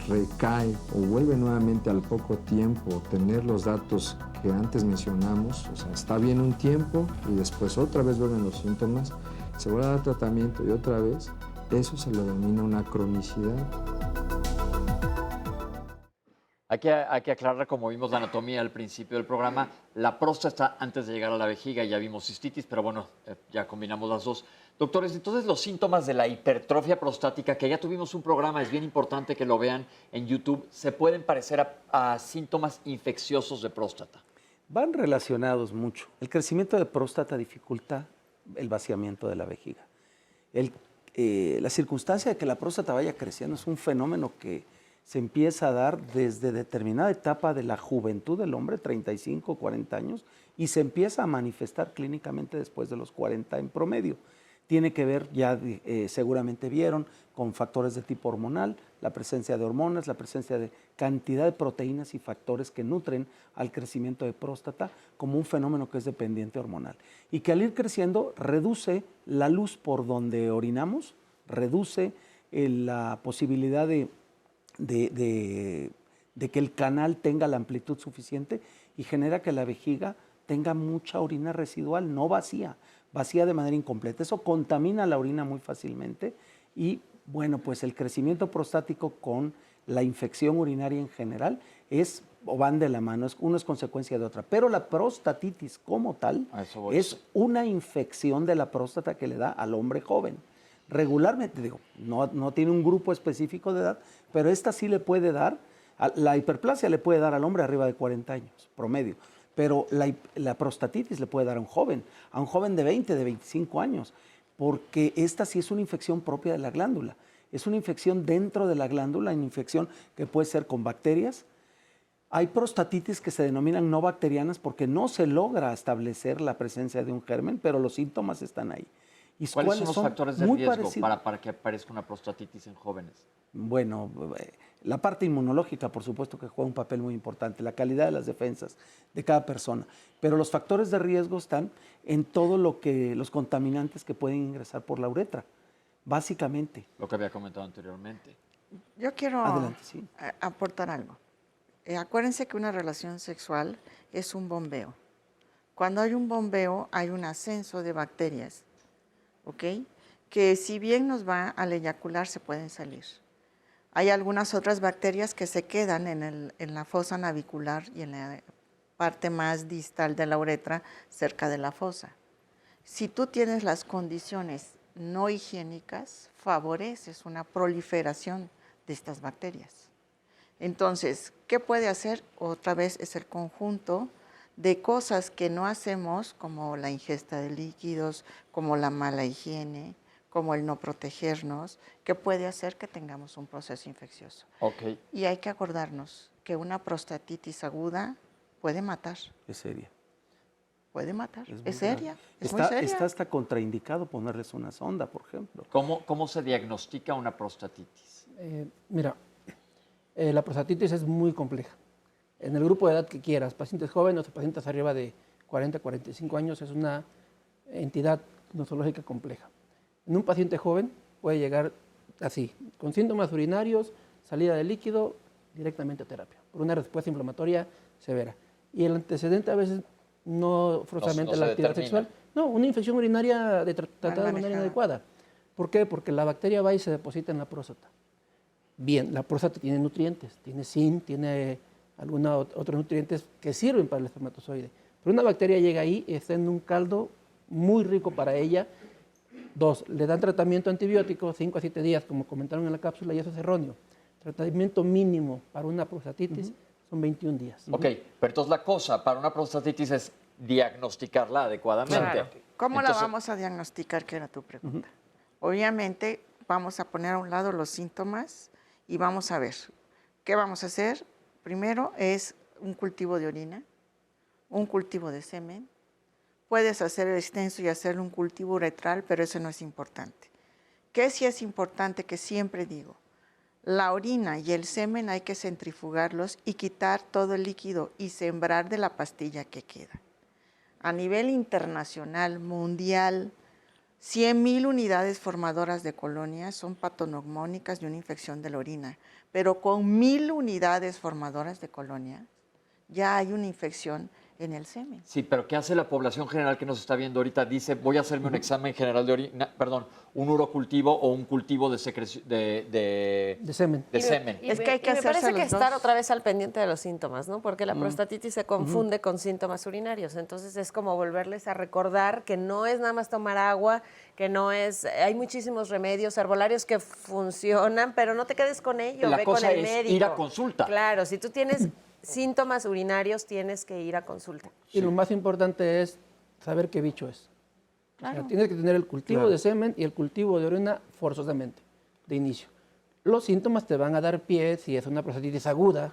recae o vuelve nuevamente al poco tiempo tener los datos que antes mencionamos, o sea, está bien un tiempo y después otra vez vuelven los síntomas, se vuelve a dar tratamiento y otra vez, eso se le denomina una cronicidad.
Hay que aclarar, como vimos la anatomía al principio del programa, la próstata antes de llegar a la vejiga, ya vimos cistitis, pero bueno, ya combinamos las dos. Doctores, entonces los síntomas de la hipertrofia prostática, que ya tuvimos un programa, es bien importante que lo vean en YouTube, ¿se pueden parecer a síntomas infecciosos de próstata?
Van relacionados mucho. El crecimiento de próstata dificulta el vaciamiento de la vejiga. La circunstancia de que la próstata vaya creciendo es un fenómeno que se empieza a dar desde determinada etapa de la juventud del hombre, 35, 40 años, y se empieza a manifestar clínicamente después de los 40 en promedio. Tiene que ver, ya seguramente vieron, con factores de tipo hormonal, la presencia de hormonas, la presencia de cantidad de proteínas y factores que nutren al crecimiento de próstata como un fenómeno que es dependiente hormonal. Y que al ir creciendo reduce la luz por donde orinamos, reduce la posibilidad de que el canal tenga la amplitud suficiente y genera que la vejiga tenga mucha orina residual, no vacía, vacía de manera incompleta. Eso contamina la orina muy fácilmente y, bueno, pues el crecimiento prostático con la infección urinaria en general van de la mano, uno es consecuencia de otra. Pero la prostatitis como tal es una infección de la próstata que le da al hombre joven. Regularmente, digo, no tiene un grupo específico de edad, pero esta sí le puede dar, la hiperplasia le puede dar al hombre arriba de 40 años, promedio, pero la prostatitis le puede dar a un joven de 20, de 25 años, porque esta sí es una infección propia de la glándula. Es una infección dentro de la glándula, una infección que puede ser con bacterias. Hay prostatitis que se denominan no bacterianas porque no se logra establecer la presencia de un germen, pero los síntomas están ahí.
¿Y cuáles son los factores de riesgo para que aparezca una prostatitis en jóvenes?
Bueno, la parte inmunológica, por supuesto, que juega un papel muy importante, la calidad de las defensas de cada persona. Pero los factores de riesgo están en todo los contaminantes que pueden ingresar por la uretra, básicamente.
Lo que había comentado anteriormente.
Yo quiero
Adelante, sí.
aportar algo. Acuérdense que una relación sexual es un bombeo. Cuando hay un bombeo, hay un ascenso de bacterias, ¿ok? Que si bien nos va al eyacular, se pueden salir. Hay algunas otras bacterias que se quedan en la fosa navicular y en la parte más distal de la uretra, cerca de la fosa. Si tú tienes las condiciones no higiénicas, favoreces una proliferación de estas bacterias. Entonces, ¿qué puede hacer? Otra vez es el conjunto de cosas que no hacemos, como la ingesta de líquidos, como la mala higiene, como el no protegernos, que puede hacer que tengamos un proceso infeccioso.
Okay.
Y hay que acordarnos que una prostatitis aguda puede matar.
Es seria.
Puede matar, es
seria. Está hasta contraindicado ponerles una sonda, por ejemplo.
¿Cómo se diagnostica una prostatitis?
Mira, la prostatitis es muy compleja. En el grupo de edad que quieras, pacientes jóvenes o pacientes arriba de 40, 45 años, es una entidad nosológica compleja. En un paciente joven puede llegar así, con síntomas urinarios, salida de líquido, directamente a terapia, por una respuesta inflamatoria severa. Y el antecedente a veces no forzosamente la actividad sexual, no, una infección urinaria tratada de manera inadecuada. ¿Por qué? Porque la bacteria va y se deposita en la próstata. Bien, la próstata tiene nutrientes, tiene zinc, tiene algunos otros nutrientes que sirven para el espermatozoide. Pero una bacteria llega ahí y está en un caldo muy rico para ella. 2, le dan tratamiento antibiótico 5 a 7 días, como comentaron en la cápsula, y eso es erróneo. Tratamiento mínimo para una prostatitis son 21 días.
Ok, pero entonces la cosa para una prostatitis es diagnosticarla adecuadamente.
Claro. ¿Cómo la vamos a diagnosticar? Que era tu pregunta. Obviamente vamos a poner a un lado los síntomas y vamos a ver. ¿Qué vamos a hacer? Primero es un cultivo de orina, un cultivo de semen. Puedes hacer el extenso y hacerle un cultivo uretral, pero eso no es importante. ¿Qué sí es importante? Que siempre digo, la orina y el semen hay que centrifugarlos y quitar todo el líquido y sembrar de la pastilla que queda. A nivel internacional, mundial, 100,000 unidades formadoras de colonias son patoneumónicas de una infección de la orina, pero con 1,000 unidades formadoras de colonias ya hay una infección en el semen.
Sí, pero ¿qué hace la población general que nos está viendo ahorita? Dice, voy a hacerme un examen general de orina, perdón, un urocultivo o un cultivo de semen. De semen.
Es que hay que hacerse. Me parece que estar otra vez al pendiente de los síntomas, ¿no? Porque la prostatitis se confunde con síntomas urinarios. Entonces es como volverles a recordar que no es nada más tomar agua, que no es. Hay muchísimos remedios herbolarios que funcionan, pero no te quedes con ello.
La cosa es ir a consulta.
Claro, si tú tienes síntomas urinarios, tienes que ir a consulta.
Y lo más importante es saber qué bicho es.
Claro.
O sea, tienes que tener el cultivo de semen y el cultivo de orina forzosamente, de inicio. Los síntomas te van a dar pie, si es una prostatitis aguda,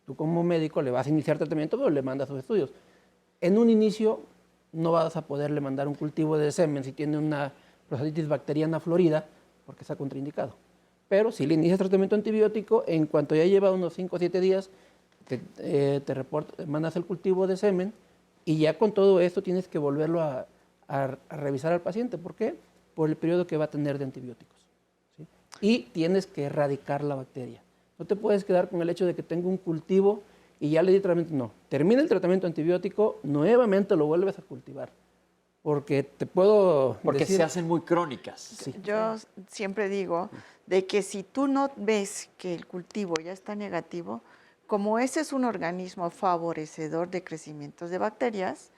tú como médico le vas a iniciar tratamiento, pero le mandas sus estudios. En un inicio no vas a poderle mandar un cultivo de semen si tiene una prostatitis bacteriana florida, porque está contraindicado. Pero si le inicias tratamiento antibiótico, en cuanto ya lleva unos 5 o 7 días, te mandas el cultivo de semen y ya con todo esto tienes que volverlo a revisar al paciente. ¿Por qué? Por el periodo que va a tener de antibióticos. ¿Sí? Y tienes que erradicar la bacteria. No te puedes quedar con el hecho de que tengo un cultivo y ya le di tratamiento. No, termina el tratamiento antibiótico, nuevamente lo vuelves a cultivar. Porque te puedo
Porque se hacen muy crónicas.
Sí. Yo siempre digo de que si tú no ves que el cultivo ya está negativo, como ese es un organismo favorecedor de crecimientos de bacterias,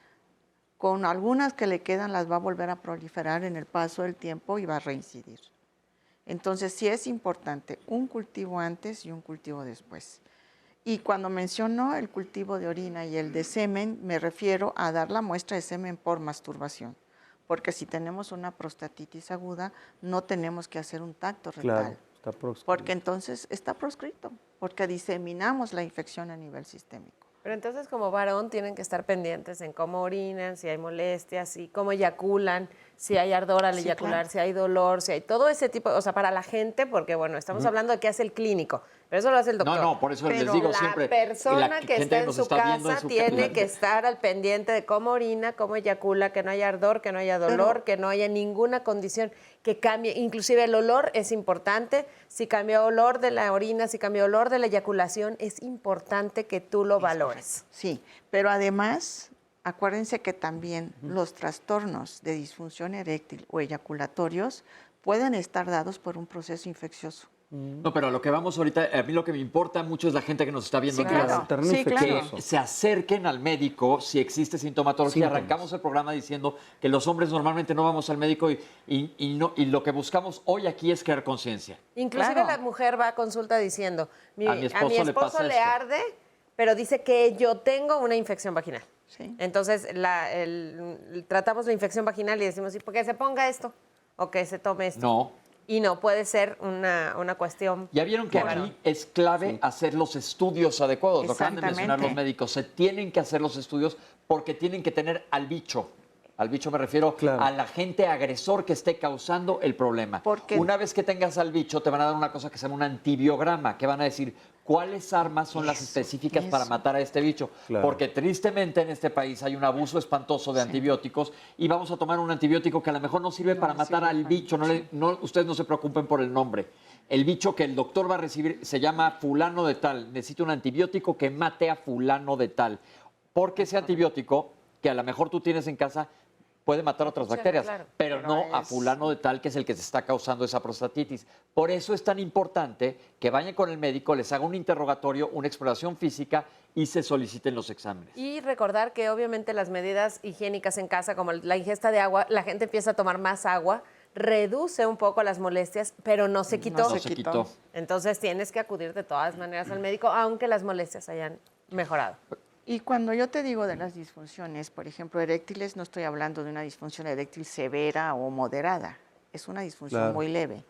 con algunas que le quedan las va a volver a proliferar en el paso del tiempo y va a reincidir. Entonces sí es importante un cultivo antes y un cultivo después. Y cuando menciono el cultivo de orina y el de semen, me refiero a dar la muestra de semen por masturbación. Porque si tenemos una prostatitis aguda, no tenemos que hacer un tacto rectal.
Claro, está proscrito.
Porque entonces está proscrito, porque diseminamos la infección a nivel sistémico.
Pero entonces como varón tienen que estar pendientes en cómo orinan, si hay molestias, si cómo eyaculan, si hay ardor al eyacular,
claro.
si hay dolor, si hay todo ese tipo, o sea, para la gente, porque bueno, estamos hablando de qué hace el clínico, pero eso lo hace el doctor.
No, por eso les digo siempre.
La persona que está en su casa tiene que estar al pendiente de cómo orina, cómo eyacula, que no haya ardor, que no haya dolor, que no haya ninguna condición que cambie. Inclusive el olor es importante. Si cambia olor de la orina, si cambia olor de la eyaculación, es importante que tú lo valores.
Sí, pero además, acuérdense que también los trastornos de disfunción eréctil o eyaculatorios pueden estar dados por un proceso infeccioso.
No, pero a lo que vamos ahorita, a mí lo que me importa mucho es la gente que nos está viendo
Sí,
en
claro.
casa.
Sí, claro.
Que se acerquen al médico si existe sintomatología.
Síntomas.
Arrancamos el programa diciendo que los hombres normalmente no vamos al médico y lo que buscamos hoy aquí es crear conciencia.
Inclusive la mujer va a consulta diciendo,
A mi esposo le pasa
le
esto.
arde, pero dice que yo tengo una infección vaginal.
Sí.
Entonces tratamos la infección vaginal y decimos, ¿y por qué se ponga esto? O que se tome esto.
No.
Y no, puede ser una cuestión.
Ya vieron que aquí es clave hacer los estudios adecuados. Lo acaban de mencionar los médicos. Se tienen que hacer los estudios porque tienen que tener al bicho. Al bicho me refiero al agente agresor que esté causando el problema. Una vez que tengas al bicho, te van a dar una cosa que se llama un antibiograma, que van a decir cuáles armas son las específicas para matar a este bicho.
Claro.
Porque tristemente en este país hay un abuso espantoso de antibióticos y vamos a tomar un antibiótico que a lo mejor no sirve para matar al bicho. Ustedes no se preocupen por el nombre. El bicho que el doctor va a recibir se llama fulano de tal. Necesita un antibiótico que mate a fulano de tal. Porque ese antibiótico, que a lo mejor tú tienes en casa, puede matar otras bacterias, pero no a fulano de tal que es el que se está causando esa prostatitis. Por eso es tan importante que vayan con el médico, les haga un interrogatorio, una exploración física y se soliciten los exámenes.
Y recordar que obviamente las medidas higiénicas en casa, como la ingesta de agua, la gente empieza a tomar más agua, reduce un poco las molestias, pero no se quitó.
No se quitó.
Entonces tienes que acudir de todas maneras al médico, aunque las molestias hayan mejorado.
Y cuando yo te digo de las disfunciones, por ejemplo, eréctiles, no estoy hablando de una disfunción eréctil severa o moderada, es una disfunción muy leve.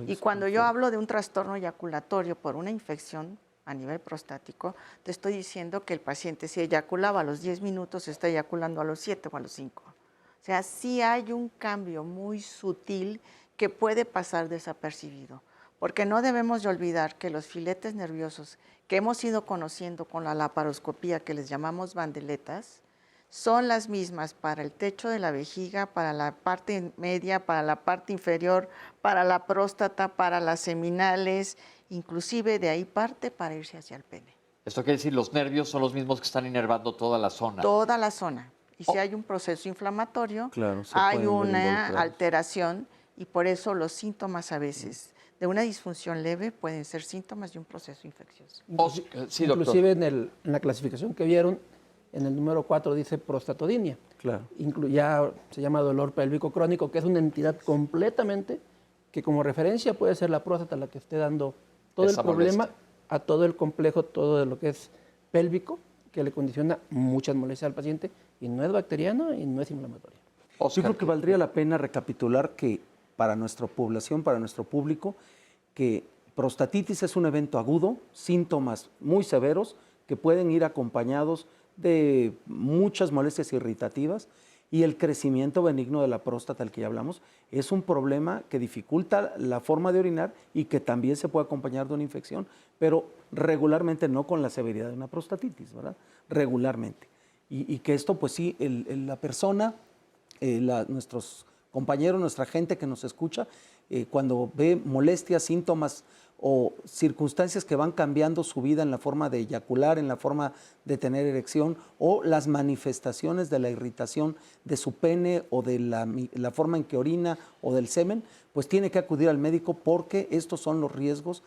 Y cuando yo hablo de un trastorno eyaculatorio por una infección a nivel prostático, te estoy diciendo que el paciente si eyaculaba a los 10 minutos, está eyaculando a los 7 o a los 5. O sea, sí hay un cambio muy sutil que puede pasar desapercibido. Porque no debemos de olvidar que los filetes nerviosos que hemos ido conociendo con la laparoscopía, que les llamamos bandeletas, son las mismas para el techo de la vejiga, para la parte media, para la parte inferior, para la próstata, para las seminales, inclusive de ahí parte para irse hacia el pene.
Esto quiere decir, los nervios son los mismos que están inervando toda la zona.
Toda la zona. Y si hay un proceso inflamatorio,
se
hay
pueden ver
una
involucrados.
alteración y por eso los síntomas a veces de una disfunción leve pueden ser síntomas de un proceso infeccioso.
Sí, doctor.
Inclusive en la clasificación que vieron, en el número 4 dice prostatodinia.
Claro.
Ya se llama dolor pélvico crónico, que es una entidad completamente que como referencia puede ser la próstata la que esté dando todo
Esa
el problema
molestia.
a todo el complejo, todo de lo que es pélvico, que le condiciona muchas molestias al paciente y no es bacteriano y no es inflamatorio.
Yo creo que valdría la pena recapitular que para nuestra población, para nuestro público, que prostatitis es un evento agudo, síntomas muy severos que pueden ir acompañados de muchas molestias irritativas y el crecimiento benigno de la próstata, al que ya hablamos, es un problema que dificulta la forma de orinar y que también se puede acompañar de una infección, pero regularmente no con la severidad de una prostatitis, ¿verdad? Regularmente. Y que esto, pues sí, la persona, nuestros compañeros, nuestra gente que nos escucha, cuando ve molestias, síntomas o circunstancias que van cambiando su vida en la forma de eyacular, en la forma de tener erección o las manifestaciones de la irritación de su pene o de la forma en que orina o del semen, pues tiene que acudir al médico porque estos son los riesgos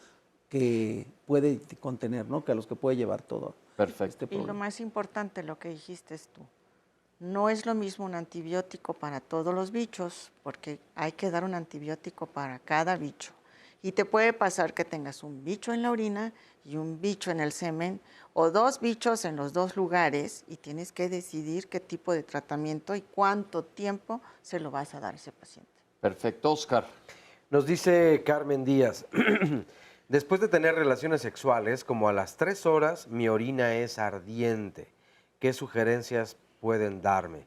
que puede contener, ¿no? Que a los que puede llevar todo
Perfecto.
Y lo más importante, lo que dijiste es tú. No es lo mismo un antibiótico para todos los bichos, porque hay que dar un antibiótico para cada bicho. Y te puede pasar que tengas un bicho en la orina y un bicho en el semen, o 2 bichos en los 2 lugares, y tienes que decidir qué tipo de tratamiento y cuánto tiempo se lo vas a dar a ese paciente.
Perfecto, Oscar.
Nos dice Carmen Díaz, después de tener relaciones sexuales, como a las 3 horas, mi orina es ardiente. ¿Qué sugerencias pueden darme?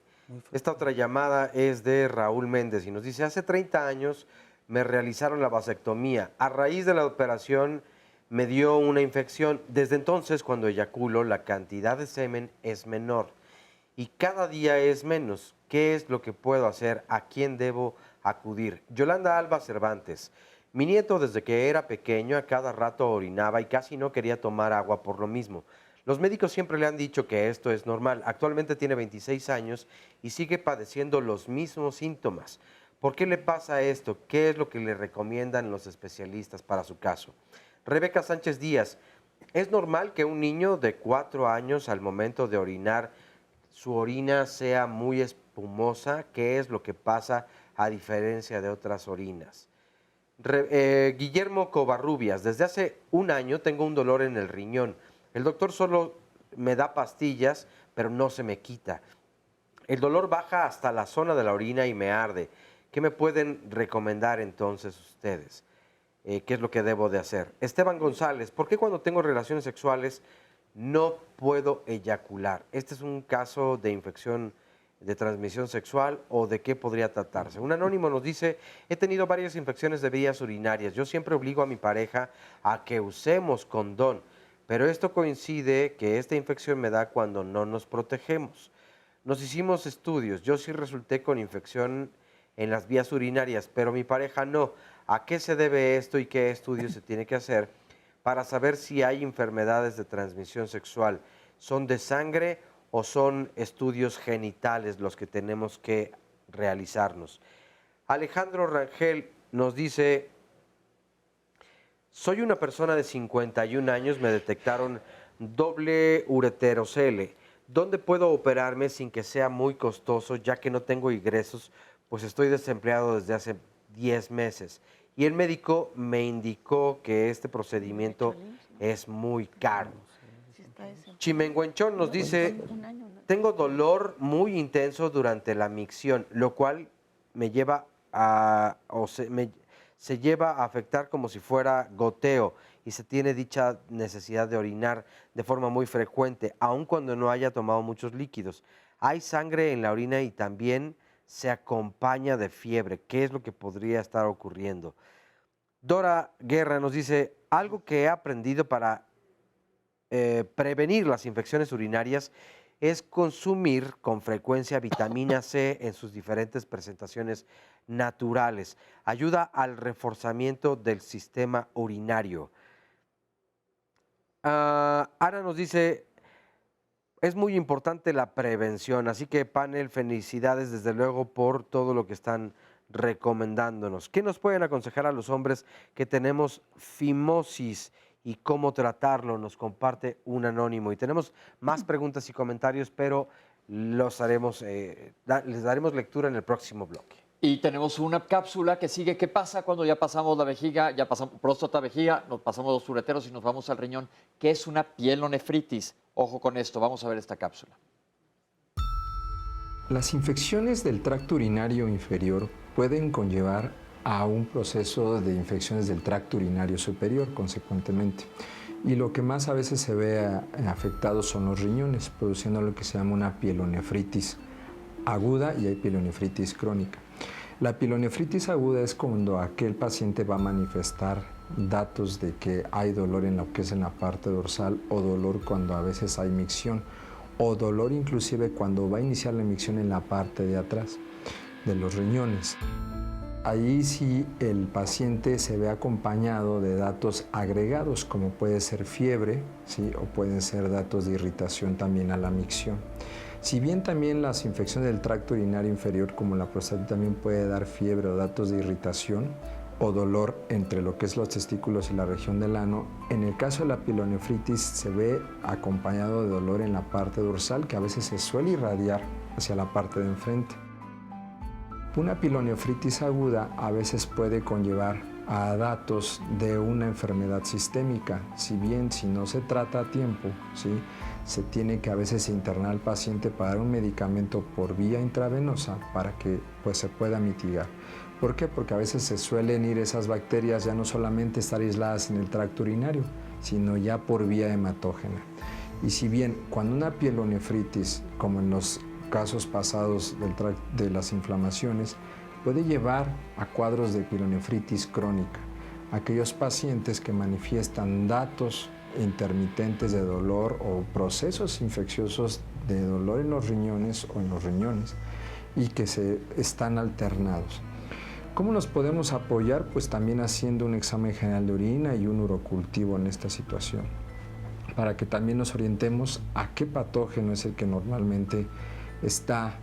Esta otra llamada es de Raúl Méndez y nos dice, hace 30 años me realizaron la vasectomía. A raíz de la operación me dio una infección. Desde entonces, cuando eyaculo, la cantidad de semen es menor y cada día es menos. ¿Qué es lo que puedo hacer? ¿A quién debo acudir? Yolanda Alba Cervantes. Mi nieto, desde que era pequeño, a cada rato orinaba y casi no quería tomar agua por lo mismo. Los médicos siempre le han dicho que esto es normal. Actualmente tiene 26 años y sigue padeciendo los mismos síntomas. ¿Por qué le pasa esto? ¿Qué es lo que le recomiendan los especialistas para su caso? Rebeca Sánchez Díaz, ¿es normal que un niño de 4 años al momento de orinar su orina sea muy espumosa? ¿Qué es lo que pasa a diferencia de otras orinas? Guillermo Covarrubias, desde hace un año tengo un dolor en el riñón. El doctor solo me da pastillas, pero no se me quita. El dolor baja hasta la zona de la orina y me arde. ¿Qué me pueden recomendar entonces ustedes? ¿Qué es lo que debo de hacer? Esteban González, ¿por qué cuando tengo relaciones sexuales no puedo eyacular? ¿Este es un caso de infección de transmisión sexual o de qué podría tratarse? Un anónimo nos dice, he tenido varias infecciones de vías urinarias. Yo siempre obligo a mi pareja a que usemos condón, pero esto coincide que esta infección me da cuando no nos protegemos. Nos hicimos estudios. Yo sí resulté con infección en las vías urinarias, pero mi pareja no. ¿A qué se debe esto y qué estudios se tiene que hacer para saber si hay enfermedades de transmisión sexual? ¿Son de sangre o son estudios genitales los que tenemos que realizarnos? Alejandro Rangel nos dice, soy una persona de 51 años, me detectaron doble ureterocele. ¿Dónde puedo operarme sin que sea muy costoso, ya que no tengo ingresos? Pues estoy desempleado desde hace 10 meses. Y el médico me indicó que este procedimiento es muy caro. Chimenguenchón nos dice, tengo dolor muy intenso durante la micción, lo cual me lleva a, se lleva a afectar como si fuera goteo y se tiene dicha necesidad de orinar de forma muy frecuente, aun cuando no haya tomado muchos líquidos. Hay sangre en la orina y también se acompaña de fiebre. ¿Qué es lo que podría estar ocurriendo? Dora Guerra nos dice, algo que he aprendido para prevenir las infecciones urinarias es consumir con frecuencia vitamina C en sus diferentes presentaciones naturales. Ayuda al reforzamiento del sistema urinario. Ana nos dice, es muy importante la prevención, así que panel, felicidades desde luego por todo lo que están recomendándonos. ¿Qué nos pueden aconsejar a los hombres que tenemos fimosis y cómo tratarlo? Nos comparte un anónimo y tenemos más preguntas y comentarios, pero les daremos lectura en el próximo bloque.
Y tenemos una cápsula que sigue. ¿Qué pasa cuando ya pasamos la vejiga, ya pasamos próstata, vejiga, nos pasamos los ureteros y nos vamos al riñón? ¿Qué es una pielonefritis? Ojo con esto, vamos a ver esta cápsula.
Las infecciones del tracto urinario inferior pueden conllevar a un proceso de infecciones del tracto urinario superior, consecuentemente. Y lo que más a veces se ve afectado son los riñones, produciendo lo que se llama una pielonefritis aguda y hay pielonefritis crónica. La pielonefritis aguda es cuando aquel paciente va a manifestar datos de que hay dolor en lo que es en la parte dorsal o dolor cuando a veces hay micción o dolor inclusive cuando va a iniciar la micción en la parte de atrás de los riñones. Ahí sí el paciente se ve acompañado de datos agregados como puede ser fiebre, ¿sí? O pueden ser datos de irritación también a la micción. Si bien también las infecciones del tracto urinario inferior como la prostatitis también puede dar fiebre o datos de irritación, o dolor entre lo que es los testículos y la región del ano. En el caso de la pielonefritis se ve acompañado de dolor en la parte dorsal, que a veces se suele irradiar hacia la parte de enfrente. Una pielonefritis aguda a veces puede conllevar a datos de una enfermedad sistémica. Si bien si no se trata a tiempo, ¿sí?, se tiene que a veces internar al paciente para dar un medicamento por vía intravenosa para que pues, se pueda mitigar. ¿Por qué? Porque a veces se suelen ir esas bacterias ya no solamente estar aisladas en el tracto urinario, sino ya por vía hematógena. Y si bien cuando una pielonefritis, como en los casos pasados de las inflamaciones, puede llevar a cuadros de pielonefritis crónica, aquellos pacientes que manifiestan datos intermitentes de dolor o procesos infecciosos de dolor en los riñones o en los riñones y que se están alternados. ¿Cómo nos podemos apoyar? Pues también haciendo un examen general de orina y un urocultivo en esta situación, para que también nos orientemos a qué patógeno es el que normalmente está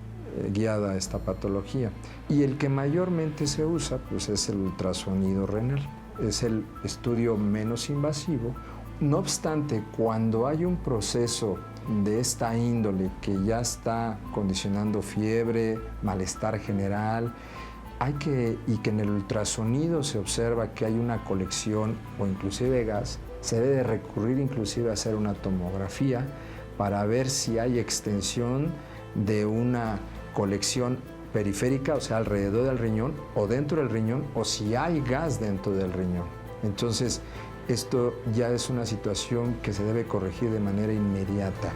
guiada a esta patología. Y el que mayormente se usa pues es el ultrasonido renal. Es el estudio menos invasivo. No obstante, cuando hay un proceso de esta índole que ya está condicionando fiebre, malestar general, y que en el ultrasonido se observa que hay una colección o inclusive gas, se debe de recurrir inclusive a hacer una tomografía para ver si hay extensión de una colección periférica, o sea, alrededor del riñón o dentro del riñón, o si hay gas dentro del riñón. Entonces, esto ya es una situación que se debe corregir de manera inmediata.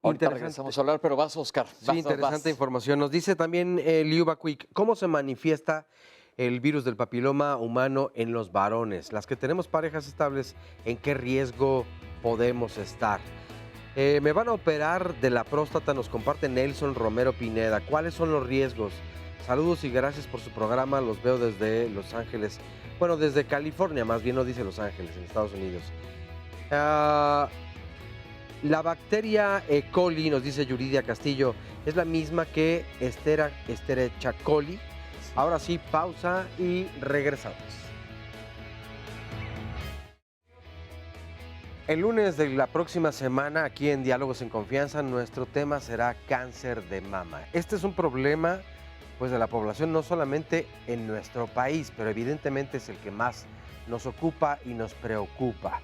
Ahorita regresamos a hablar, pero vas, Oscar.
Sí, interesante información. Nos dice también Liu Bacuic, ¿cómo se manifiesta el virus del papiloma humano en los varones? Las que tenemos parejas estables, ¿en qué riesgo podemos estar? Me van a operar de la próstata, nos comparte Nelson Romero Pineda. ¿Cuáles son los riesgos? Saludos y gracias por su programa. Los veo desde Los Ángeles. Bueno, desde California, más bien no dice Los Ángeles, en Estados Unidos. La bacteria E. coli, nos dice Yuridia Castillo, es la misma que Escherichia coli. Ahora sí, pausa y regresamos. El lunes de la próxima semana, aquí en Diálogos en Confianza, nuestro tema será cáncer de mama. Este es un problema pues, de la población, no solamente en nuestro país, pero evidentemente es el que más nos ocupa y nos preocupa.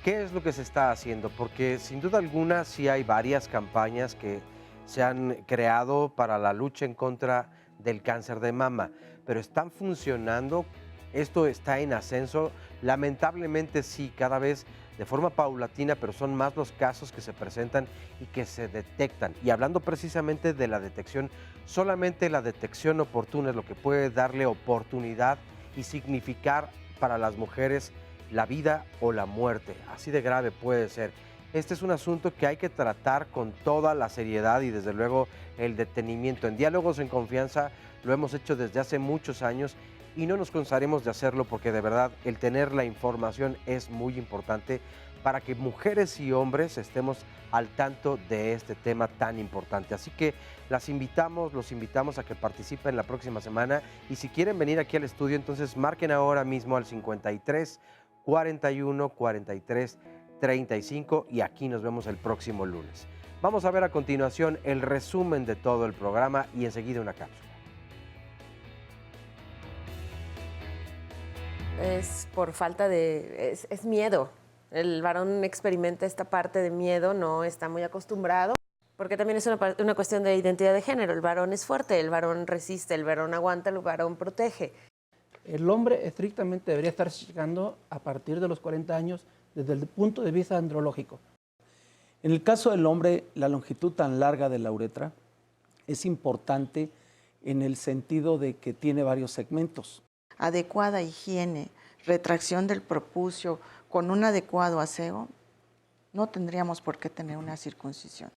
¿Qué es lo que se está haciendo? Porque sin duda alguna sí hay varias campañas que se han creado para la lucha en contra del cáncer de mama, pero ¿están funcionando? ¿Esto está en ascenso? Lamentablemente sí, cada vez de forma paulatina, pero son más los casos que se presentan y que se detectan. Y hablando precisamente de la detección, solamente la detección oportuna es lo que puede darle oportunidad y significar para las mujeres la vida o la muerte. Así de grave puede ser. Este es un asunto que hay que tratar con toda la seriedad y desde luego el detenimiento. En Diálogos en Confianza lo hemos hecho desde hace muchos años y no nos cansaremos de hacerlo porque de verdad el tener la información es muy importante para que mujeres y hombres estemos al tanto de este tema tan importante. Así que los invitamos a que participen la próxima semana y si quieren venir aquí al estudio, entonces marquen ahora mismo al 53 41 43 35 y aquí nos vemos el próximo lunes. Vamos a ver a continuación el resumen de todo el programa y enseguida una cápsula.
Es por falta de... es miedo. El varón experimenta esta parte de miedo, no está muy acostumbrado, porque también es una cuestión de identidad de género. El varón es fuerte, el varón resiste, el varón aguanta, el varón protege.
El hombre estrictamente debería estar checando a partir de los 40 años desde el punto de vista andrológico.
En el caso del hombre, la longitud tan larga de la uretra es importante en el sentido de que tiene varios segmentos.
Adecuada higiene, retracción del prepucio, con un adecuado aseo, no tendríamos por qué tener una circuncisión.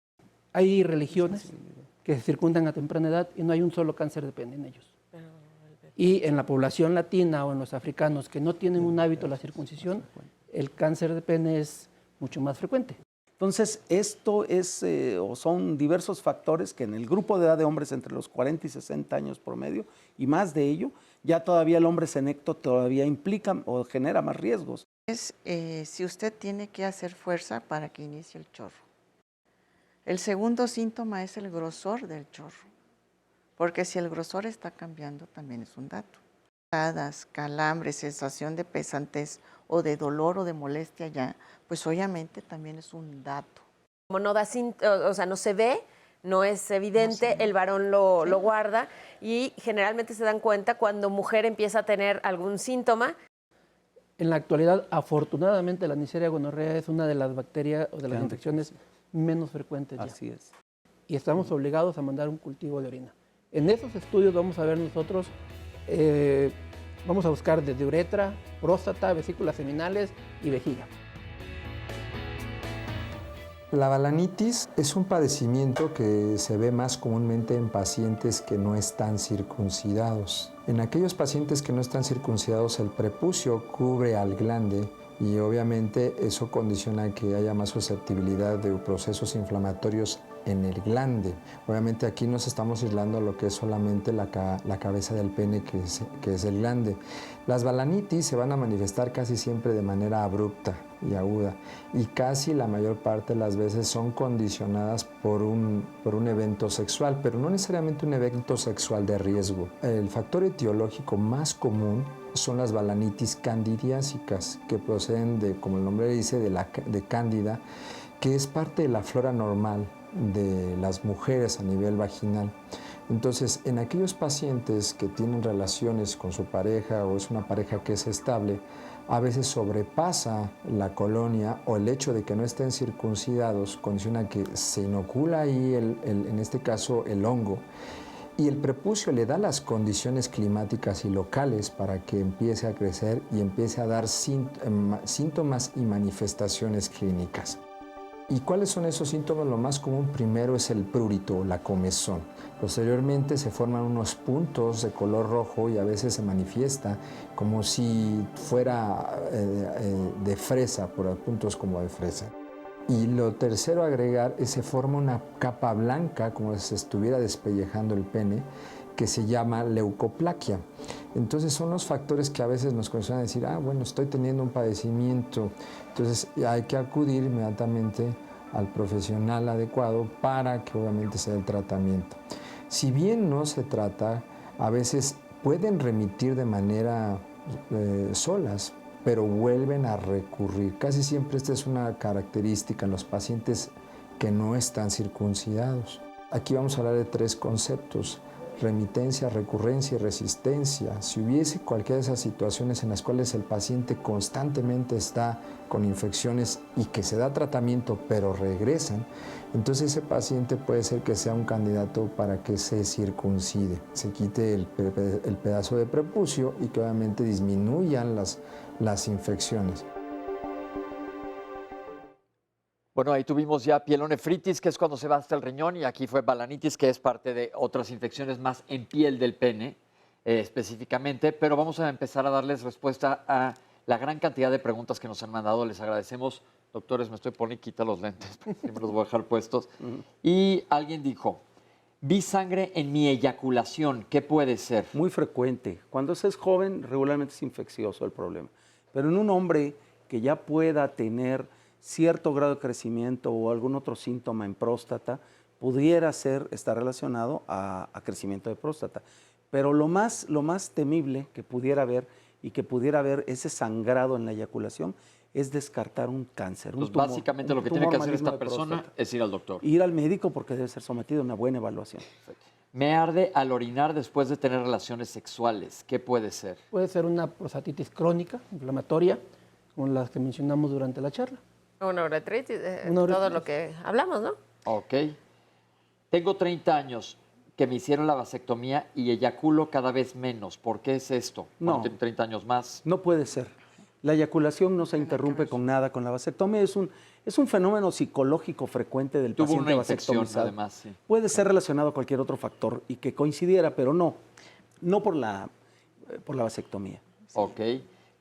Hay religiones que se circundan a temprana edad y no hay un solo cáncer de pene en ellos. Y en la población latina o en los africanos que no tienen un hábito de la circuncisión, el cáncer de pene es mucho más frecuente.
Entonces, esto es, o son diversos factores que en el grupo de edad de hombres entre los 40 y 60 años promedio, y más de ello, ya todavía el hombre senecto todavía implica o genera más riesgos.
Si usted tiene que hacer fuerza para que inicie el chorro. El segundo síntoma es el grosor del chorro, porque si el grosor está cambiando también es un dato. Calambres, sensación de pesantez o de dolor o de molestia ya, pues obviamente también es un dato.
Como no da o sea, no se ve, no es evidente, el varón lo guarda y generalmente se dan cuenta cuando mujer empieza a tener algún síntoma.
En la actualidad, afortunadamente, la Neisseria gonorrea es una de las bacterias o de las infecciones menos frecuentes ya.
Así es.
Y estamos obligados a mandar un cultivo de orina. En esos estudios vamos a ver nosotros, vamos a buscar desde uretra, próstata, vesículas seminales y vejiga.
La balanitis es un padecimiento que se ve más comúnmente en pacientes que no están circuncidados. En aquellos pacientes que no están circuncidados, el prepucio cubre al glande y obviamente eso condiciona que haya más susceptibilidad de procesos inflamatorios en el glande. Obviamente aquí nos estamos aislando lo que es solamente la cabeza del pene, que es el glande. Las balanitis se van a manifestar casi siempre de manera abrupta y aguda y casi la mayor parte de las veces son condicionadas por un evento sexual, pero no necesariamente un evento sexual de riesgo. El factor etiológico más común son las balanitis candidiásicas, que proceden de, como el nombre dice, de cándida, que es parte de la flora normal de las mujeres a nivel vaginal. Entonces, en aquellos pacientes que tienen relaciones con su pareja o es una pareja que es estable, a veces sobrepasa la colonia o el hecho de que no estén circuncidados condiciona que se inocula ahí, en este caso, el hongo. Y el prepucio le da las condiciones climáticas y locales para que empiece a crecer y empiece a dar síntomas y manifestaciones clínicas. ¿Y cuáles son esos síntomas? Lo más común primero es el prurito, la comezón. Posteriormente se forman unos puntos de color rojo y a veces se manifiesta como si fuera de fresa, por puntos como de fresa. Y lo tercero a agregar es se forma una capa blanca, como si se estuviera despellejando el pene, que se llama leucoplaquia. Entonces son los factores que a veces nos condicionan a decir, bueno, estoy teniendo un padecimiento. Entonces hay que acudir inmediatamente al profesional adecuado para que obviamente se dé el tratamiento. Si bien no se trata, a veces pueden remitir de manera solas, pero vuelven a recurrir. Casi siempre esta es una característica en los pacientes que no están circuncidados. Aquí vamos a hablar de 3 conceptos: remitencia, recurrencia y resistencia. Si hubiese cualquiera de esas situaciones en las cuales el paciente constantemente está con infecciones y que se da tratamiento pero regresan, entonces ese paciente puede ser que sea un candidato para que se circuncide, se quite el pedazo de prepucio y que obviamente disminuyan las infecciones.
Bueno, ahí tuvimos ya pielonefritis, que es cuando se va hasta el riñón, y aquí fue balanitis, que es parte de otras infecciones más en piel del pene, específicamente. Pero vamos a empezar a darles respuesta a la gran cantidad de preguntas que nos han mandado. Les agradecemos. Doctores, me estoy poniendo, quita los lentes, porque me los voy a dejar puestos. Y alguien dijo, vi sangre en mi eyaculación, ¿qué puede ser?
Muy frecuente. Cuando se es joven, regularmente es infeccioso el problema. Pero en un hombre que ya pueda tener cierto grado de crecimiento o algún otro síntoma en próstata, pudiera estar relacionado a crecimiento de próstata. Pero lo más temible que pudiera haber y que pudiera haber ese sangrado en la eyaculación es descartar un cáncer, un tumor.
Básicamente lo que tiene que hacer esta persona es ir al doctor.
Ir al médico porque debe ser sometido a una buena evaluación.
Me arde al orinar después de tener relaciones sexuales. ¿Qué puede ser?
Puede ser una prostatitis crónica, inflamatoria, como las que mencionamos durante la charla.
Una uretritis, todo lo que hablamos, ¿no?
Ok. Tengo 30 años que me hicieron la vasectomía y eyaculo cada vez menos. ¿Por qué es esto?
No.
Tengo 30 años más.
No puede ser. La eyaculación no se interrumpe con nada. Con la vasectomía es un fenómeno psicológico frecuente del
Tuvo
paciente
una infección,
vasectomizado.
además, sí.
Puede ser relacionado a cualquier otro factor y que coincidiera, pero no por la vasectomía.
Ok.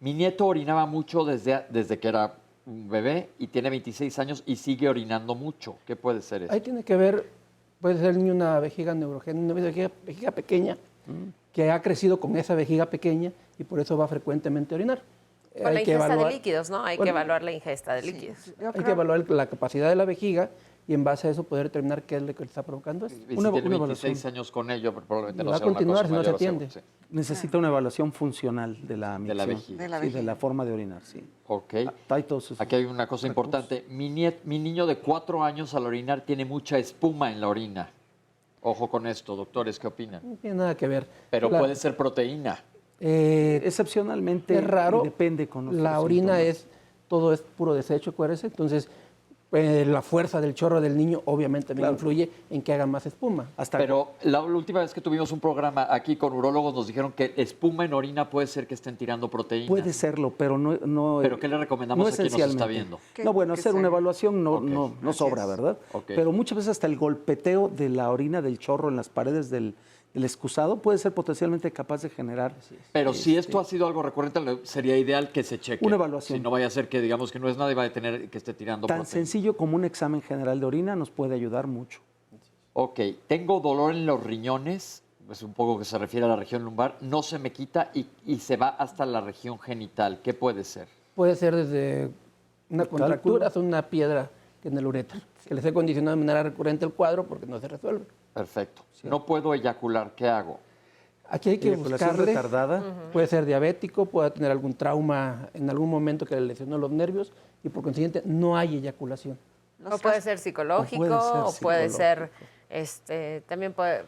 Mi nieto orinaba mucho desde que era un bebé y tiene 26 años y sigue orinando mucho. ¿Qué puede ser eso?
Ahí tiene que ver, puede ser el niño una vejiga neurogénica, una vejiga pequeña, que ha crecido con esa vejiga pequeña y por eso va frecuentemente a orinar.
Con la ingesta de líquidos, ¿no? Hay que evaluar la ingesta de líquidos.
Hay que evaluar la capacidad de la vejiga y en base a eso poder determinar qué es lo que le está provocando esto.
Y si tiene 26 años con ello, probablemente no
va a
sea una
continuar
cosa
si no se
mayor,
atiende.
sí.
Necesita una evaluación funcional de la micción.
De la vejiga.
De la
Sí,
vejiga.
de la forma de orinar, sí.
Ok.
Hay todos esos
Aquí hay una cosa importante. Mi niño de 4 años al orinar tiene mucha espuma en la orina. Ojo con esto, doctores, ¿qué opinan?
No tiene nada que ver.
Pero puede ser proteína.
Excepcionalmente
es raro.
depende con los
La orina todo es puro desecho, acuérdese. Entonces, la fuerza del chorro del niño obviamente también influye en que haga más espuma.
Pero la última vez que tuvimos un programa aquí con urólogos nos dijeron que espuma en orina puede ser que estén tirando proteínas.
Puede serlo, pero no.
¿Pero qué le recomendamos a quien nos está viendo?
No, bueno, hacer una evaluación no sobra, ¿verdad?
Okay.
Pero muchas veces hasta el golpeteo de la orina del chorro en las paredes del excusado puede ser potencialmente capaz de generar.
Pero si esto ha sido algo recurrente, sería ideal que se cheque.
Una evaluación.
Si no vaya a ser que digamos que no es nada y va a tener que esté tirando
Tan
proteínas.
sencillo como un examen general de orina nos puede ayudar mucho.
Ok, tengo dolor en los riñones, es un poco que se refiere a la región lumbar, no se me quita y se va hasta la región genital. ¿Qué puede ser?
Puede ser desde una contractura hasta una piedra en el uréter, que le esté condicionado de manera recurrente el cuadro porque no se resuelve.
Perfecto. No puedo eyacular, ¿qué hago?
Aquí hay que
Eyaculación
buscarle.
retardada.
Puede ser diabético, puede tener algún trauma en algún momento que le lesionó los nervios y por consiguiente no hay eyaculación.
O puede ser psicológico, o puede ser, también puede...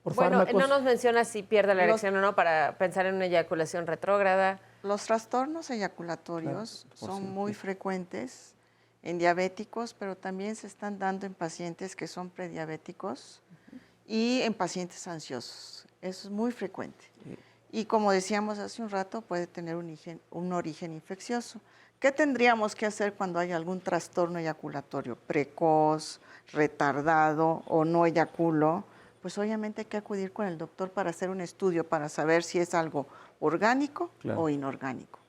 Bueno,
fármacos.
no nos menciona si pierde la erección o no para pensar en una eyaculación retrógrada.
Los trastornos eyaculatorios son muy frecuentes en diabéticos, pero también se están dando en pacientes que son prediabéticos y en pacientes ansiosos. Eso es muy frecuente. Y como decíamos hace un rato, puede tener un origen infeccioso. ¿Qué tendríamos que hacer cuando hay algún trastorno eyaculatorio precoz, retardado o no eyaculo? Pues obviamente hay que acudir con el doctor para hacer un estudio para saber si es algo orgánico o inorgánico.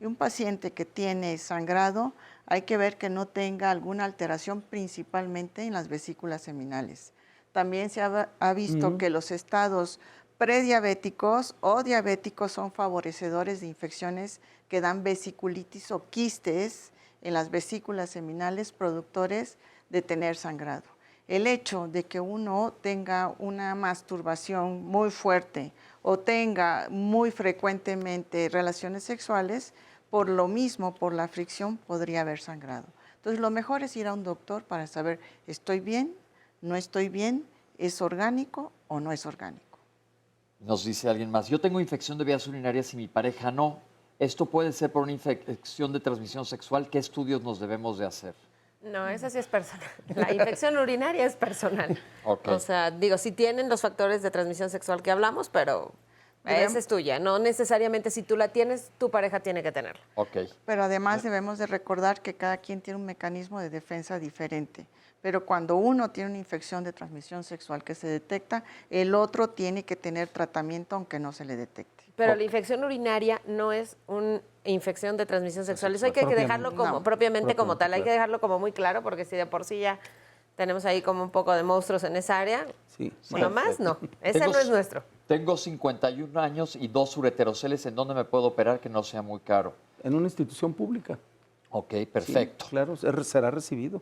Y un paciente que tiene sangrado, hay que ver que no tenga alguna alteración principalmente en las vesículas seminales. También se ha visto que los estados prediabéticos o diabéticos son favorecedores de infecciones que dan vesiculitis o quistes en las vesículas seminales productores de tener sangrado. El hecho de que uno tenga una masturbación muy fuerte o tenga muy frecuentemente relaciones sexuales, por lo mismo, por la fricción, podría haber sangrado. Entonces, lo mejor es ir a un doctor para saber, ¿estoy bien? ¿No estoy bien? ¿Es orgánico o no es orgánico?
Nos dice alguien más, yo tengo infección de vías urinarias y mi pareja no. ¿Esto puede ser por una infección de transmisión sexual? ¿Qué estudios nos debemos de hacer?
No, esa sí es personal. La infección urinaria es personal.
Okay.
O sea, digo, sí tienen los factores de transmisión sexual que hablamos, pero esa es tuya. No necesariamente si tú la tienes, tu pareja tiene que tenerla.
Okay.
Pero además debemos de recordar que cada quien tiene un mecanismo de defensa diferente. Pero cuando uno tiene una infección de transmisión sexual que se detecta, el otro tiene que tener tratamiento aunque no se le detecte.
Pero la infección urinaria no es una infección de transmisión sexual. Eso hay que dejarlo como propiamente como tal. Hay que dejarlo como muy claro porque si de por sí ya tenemos ahí como un poco de monstruos en esa área, uno más no. Ese no es nuestro.
Tengo 51 años y 2 ureteroceles. ¿En dónde me puedo operar que no sea muy caro?
En una institución pública.
Ok, perfecto.
Sí, claro, será recibido.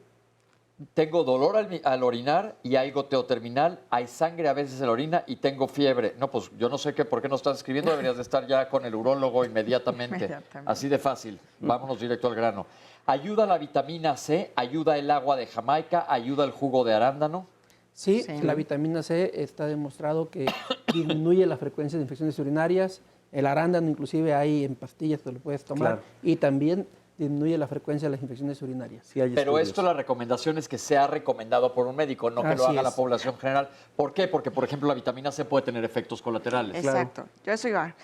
Tengo dolor al orinar y hay goteo terminal, hay sangre a veces en la orina y tengo fiebre. No, pues yo no sé por qué no estás escribiendo, deberías de estar ya con el urólogo inmediatamente. Así de fácil, vámonos directo al grano. ¿Ayuda la vitamina C? ¿Ayuda el agua de Jamaica? ¿Ayuda el jugo de arándano?
Sí, la vitamina C está demostrado que disminuye la frecuencia de infecciones urinarias. El arándano inclusive hay en pastillas que lo puedes tomar y también disminuye la frecuencia de las infecciones urinarias.
Sí, pero esto la recomendación es que sea recomendado por un médico, no que lo haga la población general. ¿Por qué? Porque, por ejemplo, la vitamina C puede tener efectos colaterales.
Exacto. Yo eso iba.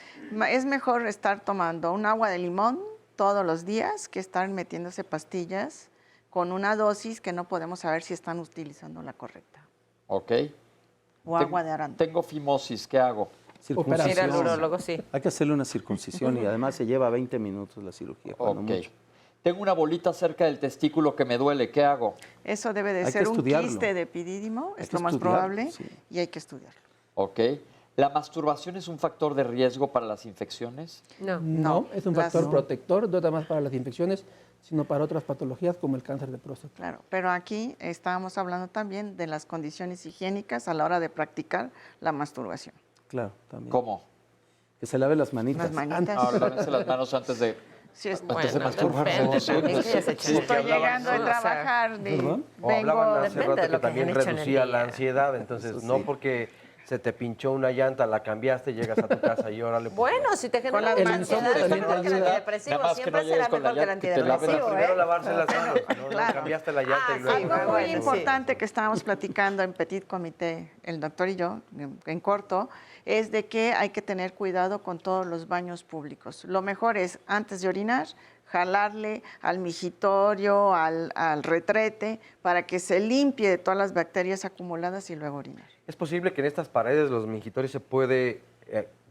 Es mejor estar tomando un agua de limón todos los días que estar metiéndose pastillas con una dosis que no podemos saber si están utilizando la correcta.
Ok.
O agua de arándano.
Tengo fimosis, ¿qué hago?
Ir al urólogo, sí.
Hay que hacerle una circuncisión y además se lleva 20 minutos la cirugía. Cuando mucho.
Tengo una bolita cerca del testículo que me duele, ¿qué hago?
Eso debe de
Hay que
ser un
estudiarlo.
quiste de epidídimo,
Hay
es
que
lo más
estudiarlo,
probable,
sí.
y hay que estudiarlo.
Ok. ¿La masturbación es un factor de riesgo para las infecciones?
No, es un factor protector, no nada más para las infecciones, sino para otras patologías como el cáncer de próstata.
Claro, pero aquí estábamos hablando también de las condiciones higiénicas a la hora de practicar la masturbación.
Claro, también.
¿Cómo?
Que se lave las manitas.
Las manitas.
Lávense las manos antes de...
Sí, es,
antes de masturbarse.
Estoy llegando a trabajar,
O hablaban hace
Depende de
rato
lo
que
que
también
hayan hecho en el
reducía la
día.
ansiedad, entonces no porque se te pinchó una llanta, la cambiaste, llegas a tu casa y órale.
Bueno, si te genera
el
una
insomnio
ansiedad,
también
mejor que el
ayuda.
antidepresivo.
Nada más que
Siempre
no llegues
será
con la
mejor que el
llanta, que te laves
antidepresivo,
Primero
¿eh?
lavarse las manos, no
Claro.
cambiaste la llanta y
sí,
luego...
Algo muy
bueno,
importante que estábamos platicando en Petit Comité, el doctor y yo, en corto, es de que hay que tener cuidado con todos los baños públicos. Lo mejor es, antes de orinar, jalarle al migitorio, al retrete, para que se limpie de todas las bacterias acumuladas y luego orinar.
¿Es posible que en estas paredes los mingitorios se puede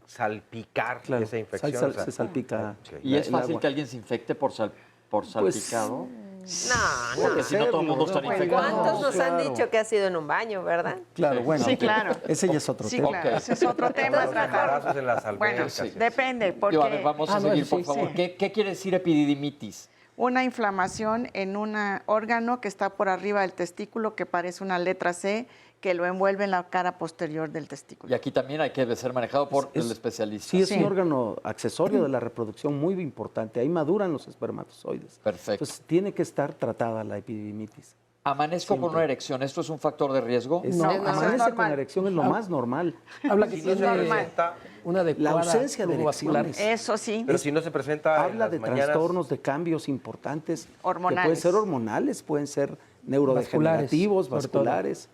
salpicar
Claro,
esa infección?
se salpica.
¿Y es
el
fácil
agua.
que alguien se infecte por salpicado?
No,
Porque si no todo el mundo está infectado.
¿Cuántos nos han
claro.
dicho que ha sido en un baño, verdad?
Claro, bueno.
Sí, claro.
Ese ya es otro
Sí,
tema.
claro, ese es otro tema.
Los embarazos en las
Bueno,
albercas.
depende, porque
Yo, a ver, vamos a
no,
seguir,
sí,
por favor.
sí.
¿Qué quiere decir epididimitis?
una inflamación en un órgano que está por arriba del testículo que parece una letra C que lo envuelve en la cara posterior del testículo.
Y aquí también hay que ser manejado por el especialista.
Sí, es un órgano accesorio de la reproducción muy importante. Ahí maduran los espermatozoides.
Perfecto.
Entonces tiene que estar tratada la epididimitis.
Amanezco con una erección, ¿esto es un factor de riesgo?
No, amanece con erección es lo más normal.
Habla que
Si no se
tiene
presenta,
una adecuada
la ausencia de
flujo vascular.
erecciones.
Eso sí.
pero si no se presenta en
Habla
las
de
mañanas,
trastornos, de cambios importantes.
Hormonales.
Que pueden ser hormonales, pueden ser neurodegenerativos,
Vasculares, sobre todo.
vasculares.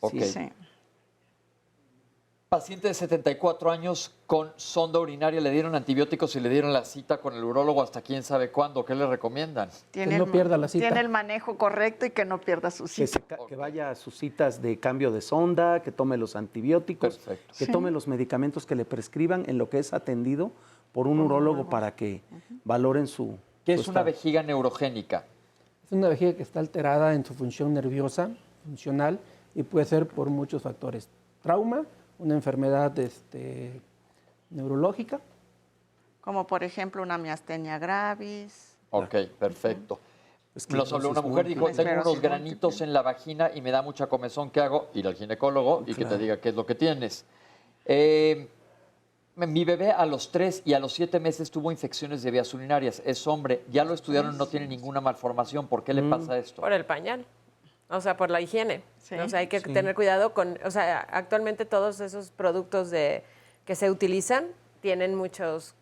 Ok.
Sí.
Paciente de 74 años con sonda urinaria, le dieron antibióticos y le dieron la cita con el urólogo hasta quién sabe cuándo. ¿Qué le recomiendan?
Tiene
no pierda la cita.
Tiene el manejo correcto y que no pierda su cita.
Que vaya a sus citas de cambio de sonda, que tome los antibióticos,
Perfecto.
que tome los medicamentos que le prescriban en lo que es atendido por un urólogo para que valoren su...
¿Qué
su
es una
estado.
vejiga neurogénica?
Es una vejiga que está alterada en su función nerviosa, funcional, y puede ser por muchos factores. Trauma, una enfermedad neurológica.
Como por ejemplo una miastenia gravis.
Ok, perfecto. Nos habló
Esclerosis
una mujer, dijo,
múltiple.
tengo unos granitos en la vagina y me da mucha comezón, ¿qué hago? Ir al ginecólogo y que te diga qué es lo que tienes. Mi bebé a los 3 y a los 7 meses tuvo infecciones de vías urinarias. Es hombre, ya lo estudiaron, no tiene ninguna malformación. ¿Por qué le pasa esto?
Por el pañal. O sea, por la higiene.
Sí.
O sea, hay que tener cuidado con... O sea, actualmente todos esos productos que se utilizan tienen muchos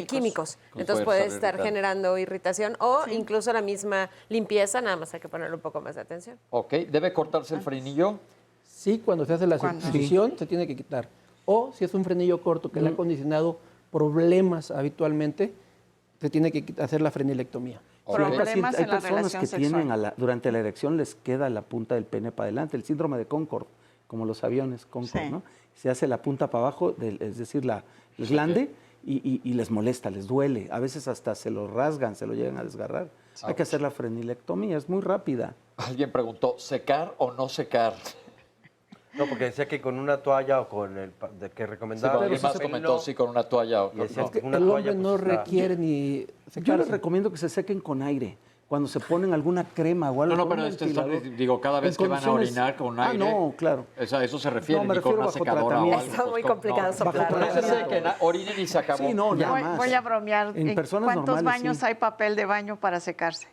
químicos. Entonces puede estar generando irritación o incluso la misma limpieza, nada más hay que ponerle un poco más de atención.
Ok, ¿debe cortarse el frenillo?
Sí, cuando se hace la circuncisión se tiene que quitar. O si es un frenillo corto que le ha condicionado problemas habitualmente, se tiene que hacer la frenilectomía.
Problemas
hay
en la
personas
relación
que
sexual.
tienen durante la erección les queda la punta del pene para adelante, el síndrome de Concorde, como los aviones Concorde,
Sí.
¿no? Se hace la punta para abajo, es decir, el glande, y les molesta, les duele. A veces hasta se lo rasgan, se lo llegan a desgarrar. Hay que hacer la frenilectomía, es muy rápida.
Alguien preguntó, ¿secar o no secar?
No, porque decía que con una toalla o con el de que
Sí,
recomendaba.
alguien más comentó, sí, con una toalla.
Y decía
no.
que una
El
toalla,
hombre no
pues, está-
requiere ni
Yo les
secarse.
recomiendo que se sequen con aire. Cuando se ponen alguna crema o algo.
No,
con
pero
un ventilador.
digo, cada vez
En
que van a
condiciones-
orinar con aire.
no, claro.
O sea, eso se refiere,
No, me
ni con
refiero
una
bajo
secadora o
tratamiento.
algo.
Está muy complicado
bajo
soplar.
No se
tratamiento.
sequen, orinen y se acabó.
Sí, no, nada más.
Voy a bromear.
En personas
¿Cuántos
normales,
baños
sí.
hay papel de baño para secarse?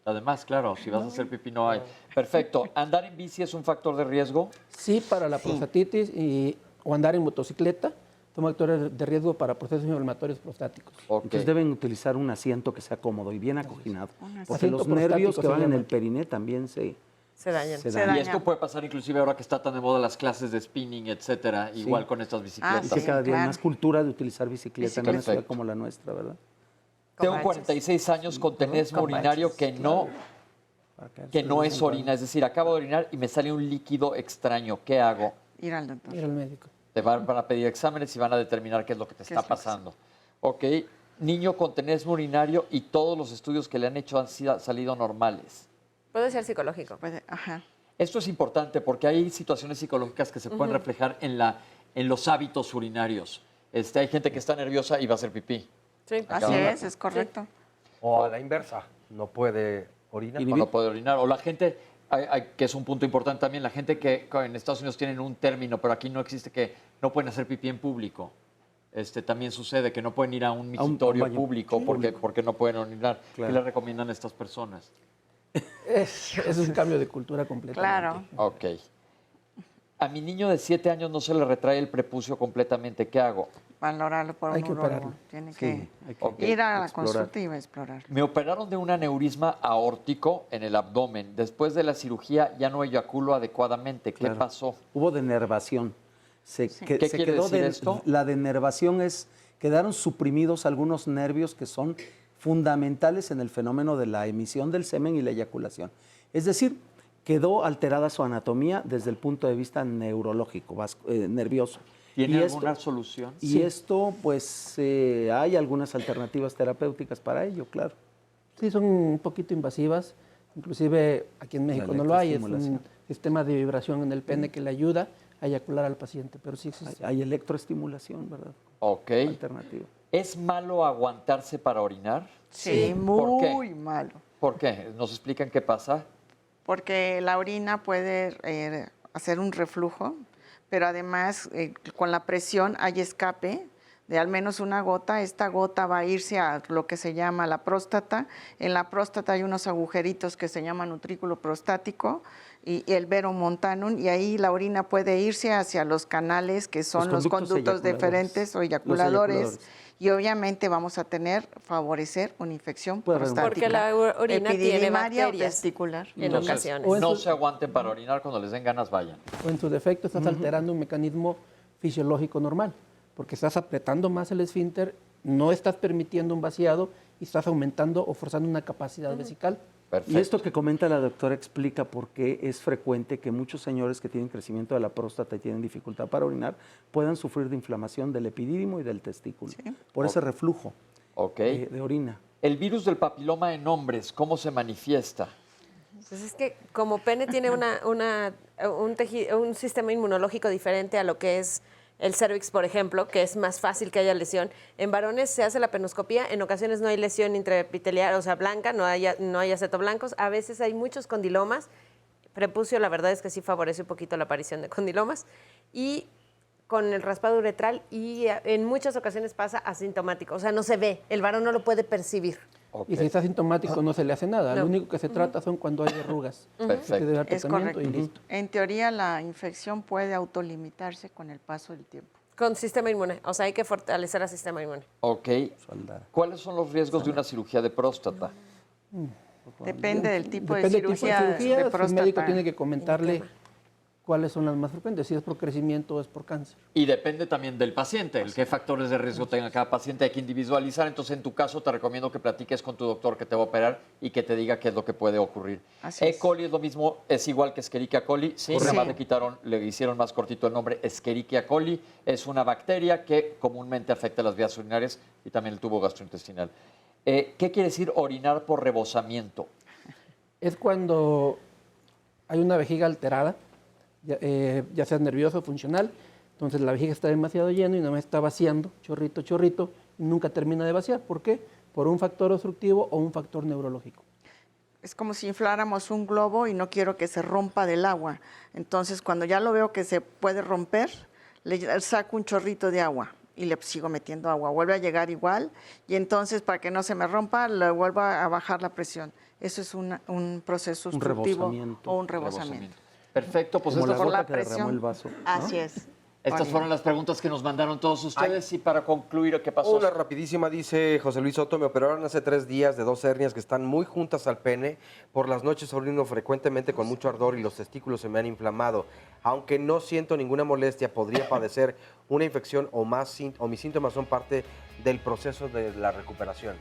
Además, claro, si vas a hacer pipí no hay. Perfecto. ¿Andar en bici es un factor de riesgo?
Sí, para la prostatitis o andar en motocicleta, son factores de riesgo para procesos inflamatorios prostáticos.
Ok.
Entonces deben utilizar un asiento que sea cómodo y bien acoginado. Porque
asiento
los nervios
prostático
que
se
van en
llama.
el periné también se
dañan.
dañan.
Y esto puede pasar inclusive ahora que está tan de moda las clases de spinning, etcétera, igual con estas bicicletas.
Y que cada día hay
claro.
más cultura de utilizar bicicleta en una
Perfecto.
ciudad como la nuestra, ¿verdad?
Tengo 46 años con tenesmo urinario que no es orina, es decir, acabo de orinar y me sale un líquido extraño. ¿Qué hago?
Ir al doctor.
Ir al médico.
Te van a pedir exámenes y van a determinar qué es lo que te está pasando. Ok. niño con tenesmo urinario y todos los estudios que le han hecho han salido normales.
Puede ser psicológico.
Esto es importante porque hay situaciones psicológicas que se pueden reflejar en los hábitos urinarios. Hay gente que está nerviosa y va a hacer pipí.
Sí, así es correcto.
O a la inversa, no puede orinar.
O no puede orinar. O la gente, que es un punto importante también, la gente que en Estados Unidos tienen un término, pero aquí no existe, que no pueden hacer pipí en público. También sucede que no pueden ir a un mingitorio público porque no pueden orinar.
Claro.
¿Qué le recomiendan a estas personas?
Es un cambio de cultura completamente.
Claro.
Ok. A mi niño de 7 años no se le retrae el prepucio completamente. ¿Qué hago?
Valorarlo por un urólogo. Tiene que ir a la consulta y explorar.
Me operaron de un aneurisma aórtico en el abdomen. Después de la cirugía ya no eyaculo adecuadamente. ¿Qué pasó?
Hubo denervación.
¿Qué quiere decir esto?
La denervación es, quedaron suprimidos algunos nervios que son fundamentales en el fenómeno de la emisión del semen y la eyaculación. Es decir, quedó alterada su anatomía desde el punto de vista neurológico, nervioso.
¿Tiene alguna solución?
Y esto, pues, hay algunas alternativas terapéuticas para ello, claro.
Sí, son un poquito invasivas. Inclusive aquí en México no lo hay. Es un sistema de vibración en el pene que le ayuda a eyacular al paciente, pero sí existe.
Hay electroestimulación, ¿verdad?
Ok.
Alternativa.
¿Es malo aguantarse para orinar?
Sí, muy malo.
¿Por qué? ¿Nos explican qué pasa?
Porque la orina puede hacer un reflujo, pero además con la presión hay escape de al menos una gota. Esta gota va a irse a lo que se llama la próstata. En la próstata hay unos agujeritos que se llaman utrículo prostático y el veromontanum, y ahí la orina puede irse hacia los canales que son los conductos deferentes o eyaculadores. Y obviamente vamos a favorecer una infección prostática.
Porque la orina tiene bacterias
testicular.
En ocasiones.
No se aguanten para orinar, cuando les den ganas vayan.
O en su defecto estás alterando un mecanismo fisiológico normal, porque estás apretando más el esfínter, no estás permitiendo un vaciado y estás aumentando o forzando una capacidad vesical.
Perfecto.
Y esto que comenta la doctora explica por qué es frecuente que muchos señores que tienen crecimiento de la próstata y tienen dificultad para orinar puedan sufrir de inflamación del epidídimo y del testículo, por ese reflujo de orina.
El virus del papiloma en hombres, ¿cómo se manifiesta?
Pues es que como pene tiene un sistema inmunológico diferente a lo que es el cervix, por ejemplo, que es más fácil que haya lesión. En varones se hace la penoscopía, en ocasiones no hay lesión intraepitelial, o sea, blanca, no hay acetoblancos, a veces hay muchos condilomas. Prepucio, la verdad es que sí favorece un poquito la aparición de condilomas. Y con el raspado uretral, y en muchas ocasiones pasa asintomático, o sea, no se ve, el varón no lo puede percibir.
Y si está asintomático no se le hace nada, lo único que se trata son cuando hay arrugas.
Perfecto.
Es correcto. Y listo. En teoría la infección puede autolimitarse con el paso del tiempo.
Con sistema inmune, o sea, hay que fortalecer al sistema inmune.
Ok. ¿Cuáles son los riesgos de una cirugía de próstata?
Depende del tipo de cirugía de próstata.
El médico tiene que comentarle cuáles son las más frecuentes, si es por crecimiento o es por cáncer.
Y depende también del paciente, qué factores de riesgo tenga cada paciente, hay que individualizar. Entonces, en tu caso, te recomiendo que platiques con tu doctor que te va a operar y que te diga qué es lo que puede ocurrir. E. coli es lo mismo, es igual que Escherichia coli. Sí, nada más le hicieron más cortito el nombre. Escherichia coli es una bacteria que comúnmente afecta las vías urinarias y también el tubo gastrointestinal. ¿Qué quiere decir orinar por rebosamiento?
Es cuando hay una vejiga alterada, ya sea nervioso o funcional, entonces la vejiga está demasiado llena y no me está vaciando, chorrito, chorrito, y nunca termina de vaciar. ¿Por qué? Por un factor obstructivo o un factor neurológico.
Es como si infláramos un globo y no quiero que se rompa del agua. Entonces, cuando ya lo veo que se puede romper, le saco un chorrito de agua y le sigo metiendo agua. Vuelve a llegar igual y entonces, para que no se me rompa, le vuelvo a bajar la presión. Eso es un proceso obstructivo o un rebosamiento.
Perfecto, pues
como
esto
la
fue
gota que derramó el vaso, ¿no?
Así es.
Estas fueron las preguntas que nos mandaron todos ustedes. Y para concluir, ¿qué pasó?
Una rapidísima, dice José Luis Soto. Me operaron hace 3 días de 2 hernias que están muy juntas al pene. Por las noches orino frecuentemente con mucho ardor y los testículos se me han inflamado. Aunque no siento ninguna molestia, podría padecer una infección o mis síntomas son parte del proceso de la recuperación.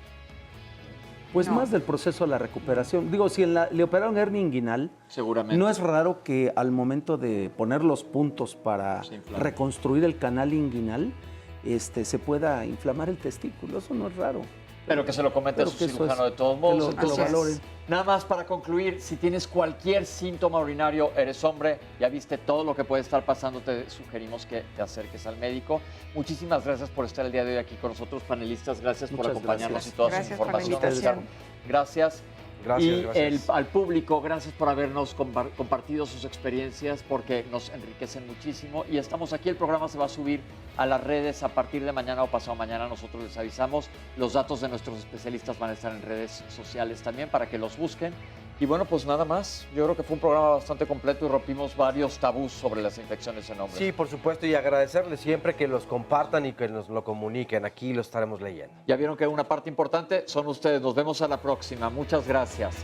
Pues más del proceso de la recuperación. Digo, si le operaron hernia inguinal,
seguramente
no es raro que al momento de poner los puntos para reconstruir el canal inguinal, se pueda inflamar el testículo. Eso no es raro.
Pero que se lo comente a su cirujano de todos modos. Que lo valoren. Nada más para concluir, si tienes cualquier síntoma urinario, eres hombre, ya viste todo lo que puede estar pasando, te sugerimos que te acerques al médico. Muchísimas gracias por estar el día de hoy aquí con nosotros, panelistas. Gracias por acompañarnos y toda su información. Gracias.
Gracias.
Al público, gracias por habernos compartido sus experiencias porque nos enriquecen muchísimo y estamos aquí. El programa se va a subir a las redes a partir de mañana o pasado mañana. Nosotros les avisamos. Los datos de nuestros especialistas van a estar en redes sociales también para que los busquen. Y bueno, pues nada más. Yo creo que fue un programa bastante completo y rompimos varios tabús sobre las infecciones en hombres.
Sí, por supuesto, y agradecerles siempre que los compartan y que nos lo comuniquen. Aquí lo estaremos leyendo.
Ya vieron que una parte importante son ustedes. Nos vemos a la próxima. Muchas gracias.